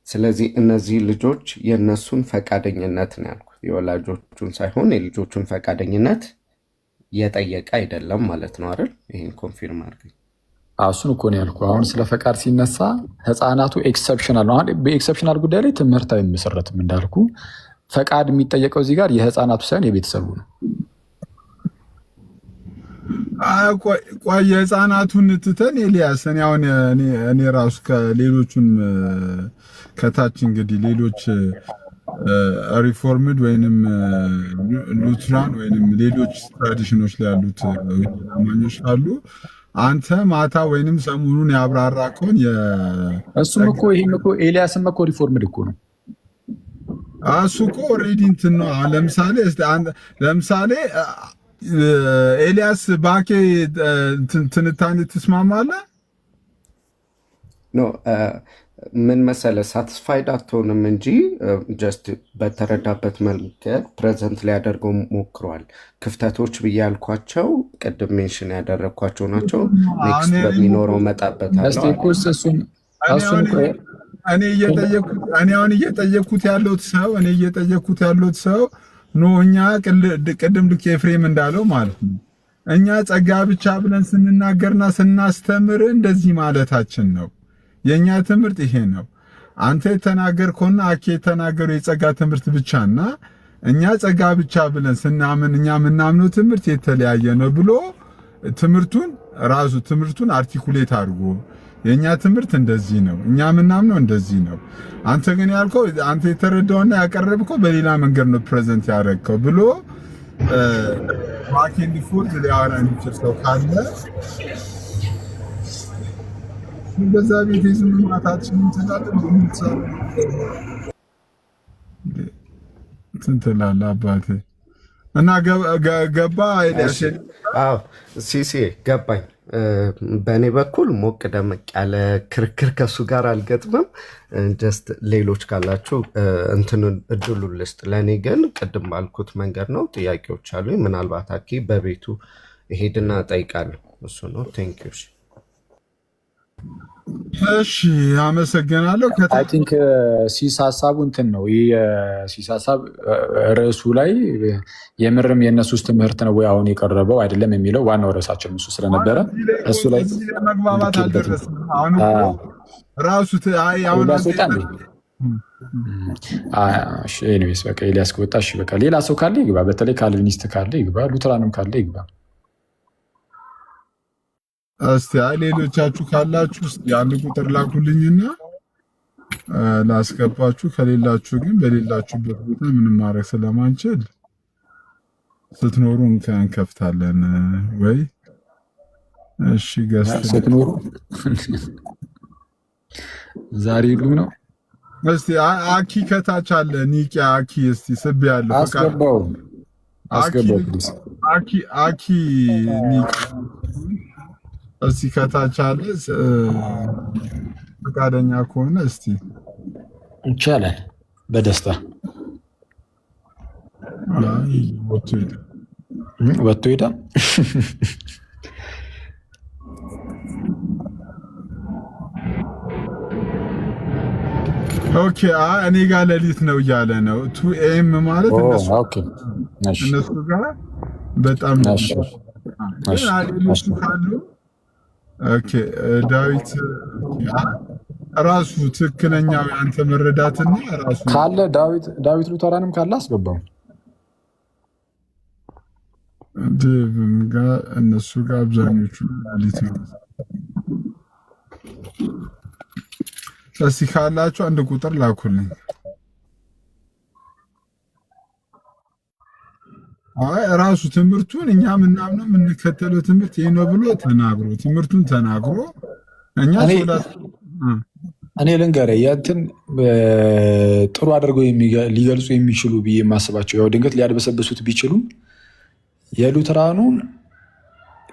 ስለዚህ እነዚህ ልጆች የእነሱን ፈቃደኝነት ነው ያልኩት፣ የወላጆቹን ሳይሆን የልጆቹን ፈቃደኝነት የጠየቀ አይደለም ማለት ነው አይደል? ይህን ኮንፊርም አድርገኝ። እሱን እኮ ነው ያልኩህ። አሁን ስለ ፈቃድ ሲነሳ ህፃናቱ ኤክሰፕሽናል ነው። በኤክሰፕሽናል ጉዳይ ላይ ትምህርት አይመሰረትም እንዳልኩ። ፈቃድ የሚጠየቀው እዚህ ጋር የህፃናቱ ሳይሆን የቤተሰቡ ነው። ቆይ የህፃናቱን ትተን ኤልያስ፣ እኔ ራሱ ከሌሎቹን ከታች እንግዲህ ሌሎች ሪፎርምድ ወይንም ሉትራን ወይንም ሌሎች ትራዲሽኖች ላይ ያሉት አማኞች ካሉ አንተ ማታ ወይንም ሰሞኑን ያብራራከውን እሱም እኮ ይሄም እኮ ኤልያስም እኮ ሪፎርምድ እኮ ነው። እሱ እኮ ኦልሬዲ እንትን ነው። ለምሳሌ ኤልያስ ባኬ ትንታኔ ትስማማለህ? ኖ ምን መሰለህ፣ ሳትስፋይድ አትሆንም እንጂ ጀስት በተረዳበት መንገድ ፕሬዘንት ሊያደርገው ሞክሯል። ክፍተቶች ብዬ ያልኳቸው ቅድም ሜንሽን ያደረግኳቸው ናቸው። ኔክስት በሚኖረው መጣበታለሁ። እኔ አሁን እየጠየቅኩት ያለሁት ሰው ኖ እኛ ቅድም ልክ ኤፍሬም እንዳለው ማለት ነው፣ እኛ ጸጋ ብቻ ብለን ስንናገርና ስናስተምር እንደዚህ ማለታችን ነው። የእኛ ትምህርት ይሄ ነው። አንተ የተናገርከውና አኬ የተናገረው የጸጋ ትምህርት ብቻና እኛ ጸጋ ብቻ ብለን ስናምን እኛ የምናምነው ትምህርት የተለያየ ነው ብሎ ትምህርቱን አርቲኩሌት አድርጎ የእኛ ትምህርት እንደዚህ ነው፣ እኛ የምናምነው እንደዚህ ነው፣ አንተ ግን ያልከው አንተ የተረዳውና ያቀረብከው በሌላ መንገድ ነው ፕሬዘንት ያደረግከው ብሎ ባኬንድ ፎርት ሊያወራ የሚችል ሰው ካለ በዛ ቤት ዝም ማታችን ትላለህ አባቴ እና ገባ አይደል? አዎ ሲሲ ገባኝ። በእኔ በኩል ሞቅ ደመቅ ያለ ክርክር ከሱ ጋር አልገጥምም። ጀስት ሌሎች ካላችሁ እንትኑን እድሉን ልስጥ። ለእኔ ግን ቅድም ባልኩት መንገድ ነው። ጥያቄዎች አሉኝ። ምናልባት አኪ በቤቱ ሄድና እጠይቃለሁ። እሱ ነው። ቴንኪዩ። እሺ አመሰግናለሁ። አይ ቲንክ ሲስ ሀሳቡ እንትን ነው። ይህ ሲስ ሀሳብ ርዕሱ ላይ የምርም የእነሱስ ትምህርት ነው ወይ አሁን የቀረበው አይደለም የሚለው ዋናው ርዕሳችን እሱ ስለነበረ እሱ ላይ መግባባት አልደረስንም። አሁን ራሱ ኤኒዌይስ በቃ ኤልያስ ከወጣ እሺ በቃ ሌላ ሰው ካለ ይግባ። በተለይ ካልቪኒስት ካለ ይግባ፣ ሉትራንም ካለ ይግባ። እስቲ ሌሎቻችሁ ካላችሁ አንድ ቁጥር ላኩልኝና ላስገባችሁ። ከሌላችሁ ግን በሌላችሁበት ቦታ ምንም ማድረግ ስለማንችል ስትኖሩ እንከፍታለን ወይ? እሺ ገስት ስትኖሩ ዛሬ ሁሉ ነው። እስቲ አኪ ከታች አለ ኒቂ አኪ እስቲ ስብ ያለው አስገባው አኪ ኒቂ እስቲ ከታች አለ። ፈቃደኛ ከሆነ እስቲ ይቻላል በደስታ ወጥቶ ሄዳ ኦኬ። እኔ ጋር ሌሊት ነው እያለ ነው። 2 AM ማለት እነሱ ጋር በጣም ሌሎቹ ካሉ ኦኬ። ዳዊት ራሱ ትክክለኛው ያንተ መረዳትና ራሱ ካለ ዳዊት ሉተራንም ካለ አስገባው። ዴቭም ጋር እነሱ ጋር አብዛኞቹ ሌሊት ነው። እስቲ ካላችሁ አንድ ቁጥር ላኩልኝ። ራሱ ትምህርቱን እኛ ምናምነው የምንከተለው ትምህርት ይሄ ነው ብሎ ትምህርቱን ተናግሮ እኔ ልንገርህ የእንትን ጥሩ አድርገው ሊገልጹ የሚችሉ ብዬ የማስባቸው ያው ድንገት ሊያድበሰብሱት ቢችሉም የሉተራኑን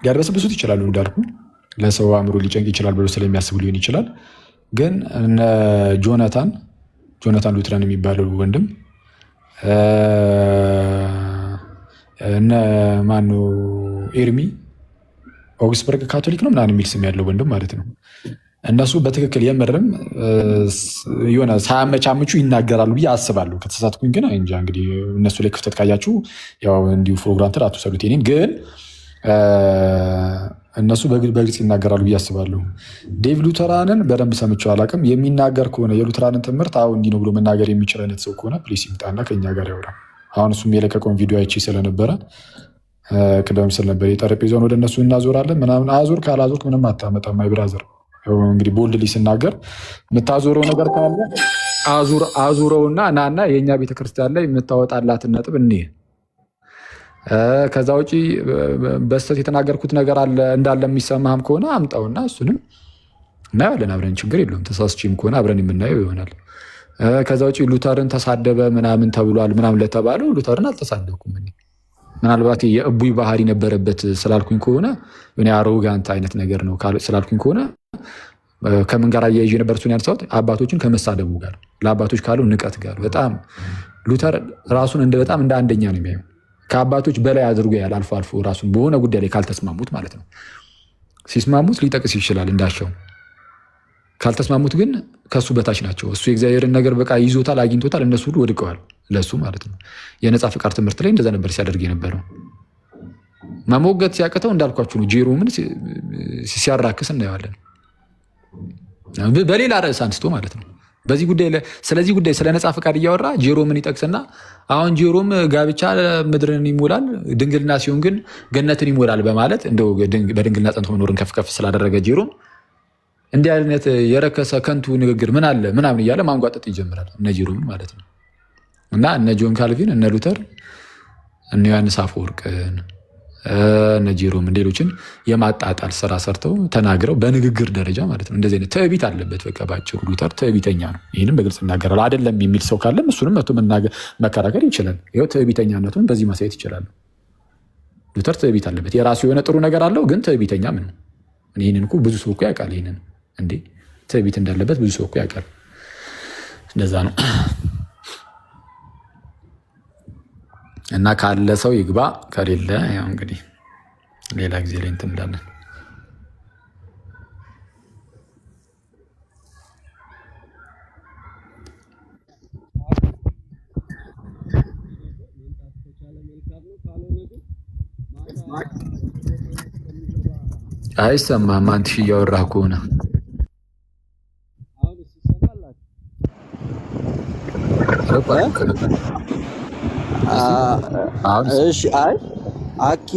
ሊያድበሰብሱት ይችላሉ። እንዳልኩ ለሰው አእምሮ ሊጨንቅ ይችላል ብሎ ስለሚያስቡ ሊሆን ይችላል። ግን እነ ጆናታን ሉትራን የሚባለው ወንድም እነ ማኑ ኤርሚ ኦግስበርግ ካቶሊክ ነው ምናምን የሚል ስም ያለው ወንድም ማለት ነው። እነሱ በትክክል የምርም የሆነ ሳያመቻምቹ ይናገራሉ ብዬ አስባለሁ። ከተሳሳትኩኝ ግን እንጃ። እንግዲህ እነሱ ላይ ክፍተት ካያችሁ ያው እንዲሁ ፕሮግራንት አትውሰዱት። እኔን ግን እነሱ በግልጽ ይናገራሉ ብዬ አስባለሁ። ዴቭ ሉተራንን በደንብ ሰምቼው አላውቅም። የሚናገር ከሆነ የሉተራንን ትምህርት አሁን እንዲህ ነው ብሎ መናገር የሚችል አይነት ሰው ከሆነ ፕሊስ ይምጣና ከኛ ጋር ያውራ። አሁን እሱም የለቀቀውን ቪዲዮ አይቼ ስለነበረ ቅደም ስል ነበር የጠረጴዛውን ወደ እነሱ እናዞራለን ምናምን። አዙር ካላዞርክ ምንም አታመጣም። ማይ ብራዘር እንግዲህ ቦልድሊ ስናገር የምታዞረው ነገር ካለ አዙረውና ናና የእኛ ቤተክርስቲያን ላይ የምታወጣላትን ነጥብ እንይ። ከዛ ውጪ በስተት የተናገርኩት ነገር አለ እንዳለ የሚሰማህም ከሆነ አምጣውና እሱንም እናያለን አብረን። ችግር የለውም። ተሳስቼም ከሆነ አብረን የምናየው ይሆናል። ከዛ ውጪ ሉተርን ተሳደበ ምናምን ተብሏል ምናምን ለተባለው ሉተርን አልተሳደብኩም። ምናልባት የእቡይ ባህሪ ነበረበት ስላልኩኝ ከሆነ አሮጋንት አይነት ነገር ነው ስላልኩኝ ከሆነ ከምን ጋር አያይዤ ነበር እሱን ያነሳሁት? አባቶችን ከመሳደቡ ጋር፣ ለአባቶች ካለው ንቀት ጋር። በጣም ሉተር ራሱን በጣም እንደ አንደኛ ነው የሚያየው። ከአባቶች በላይ አድርጎ ያል አልፎ አልፎ ራሱን በሆነ ጉዳይ ላይ ካልተስማሙት ማለት ነው። ሲስማሙት ሊጠቅስ ይችላል እንዳሻው፣ ካልተስማሙት ግን ከሱ በታች ናቸው። እሱ የእግዚአብሔርን ነገር በቃ ይዞታል፣ አግኝቶታል። እነሱ ሁሉ ወድቀዋል ለሱ ማለት ነው። የነፃ ፍቃድ ትምህርት ላይ እንደዛ ነበር ሲያደርግ የነበረው። መሞገት ሲያቅተው እንዳልኳችሁ ነው። ጄሮምን ሲያራክስ እናየዋለን። በሌላ ርዕስ አንስቶ ማለት ነው። ስለዚህ ጉዳይ ስለ ነፃ ፍቃድ እያወራ ጄሮምን ይጠቅስና አሁን ጄሮም ጋብቻ ምድርን ይሞላል፣ ድንግልና ሲሆን ግን ገነትን ይሞላል በማለት እንደው በድንግልና ጸንቶ መኖርን ከፍ ከፍ ስላደረገ ጄሮም እንዲህ አይነት የረከሰ ከንቱ ንግግር ምን አለ ምናምን እያለ ማንጓጠጥ ይጀምራል። እነ ጄሮምን ማለት ነው። እና እነ ጆን ካልቪን፣ እነ ሉተር፣ እነ ዮሐንስ አፈወርቅን፣ እነ ጄሮምን ሌሎችን የማጣጣል ስራ ሰርተው ተናግረው በንግግር ደረጃ ማለት ነው። እንደዚህ አይነት ትዕቢት አለበት። በቃ ባጭሩ ሉተር ትዕቢተኛ ነው። ይህንም በግልጽ እናገራል። አይደለም የሚል ሰው ካለም እሱንም መቶ መከራከር ይችላል። ይኸው ትዕቢተኛነቱን በዚህ ማሳየት ይችላል። ሉተር ትዕቢት አለበት። የራሱ የሆነ ጥሩ ነገር አለው፣ ግን ትዕቢተኛ ምን ነው? ይህንን እኮ ብዙ ሰው እኮ ያውቃል። ይህንን እንዴ ትዕቢት እንዳለበት ብዙ ሰው እኮ ያውቃል። እንደዛ ነው። እና ካለ ሰው ይግባ፣ ከሌለ ያው እንግዲህ ሌላ ጊዜ ላይ እንትን እንላለን። አይሰማህም አንተ እያወራህ ከሆነ እሺ። አይ አኪ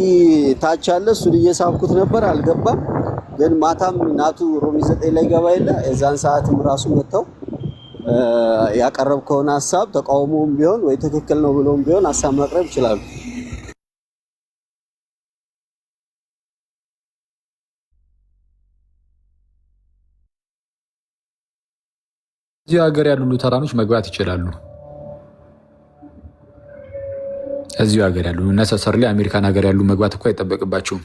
ታች አለ፣ እሱን እየሳብኩት ነበር አልገባም። ግን ማታም ናቱ ሮሚ 9 ላይ ገባ የለ የዛን ሰዓትም ራሱ መጥተው ያቀረብከውን ሀሳብ ተቃውሞም ቢሆን ወይ ትክክል ነው ብሎም ቢሆን ሀሳብ ማቅረብ ይችላሉ። እዚህ ሀገር ያሉ ሉተራኖች መግባት ይችላሉ። እዚሁ ሀገር ያሉ ነሰሰርሊ አሜሪካን ሀገር ያሉ መግባት እኮ አይጠበቅባቸውም።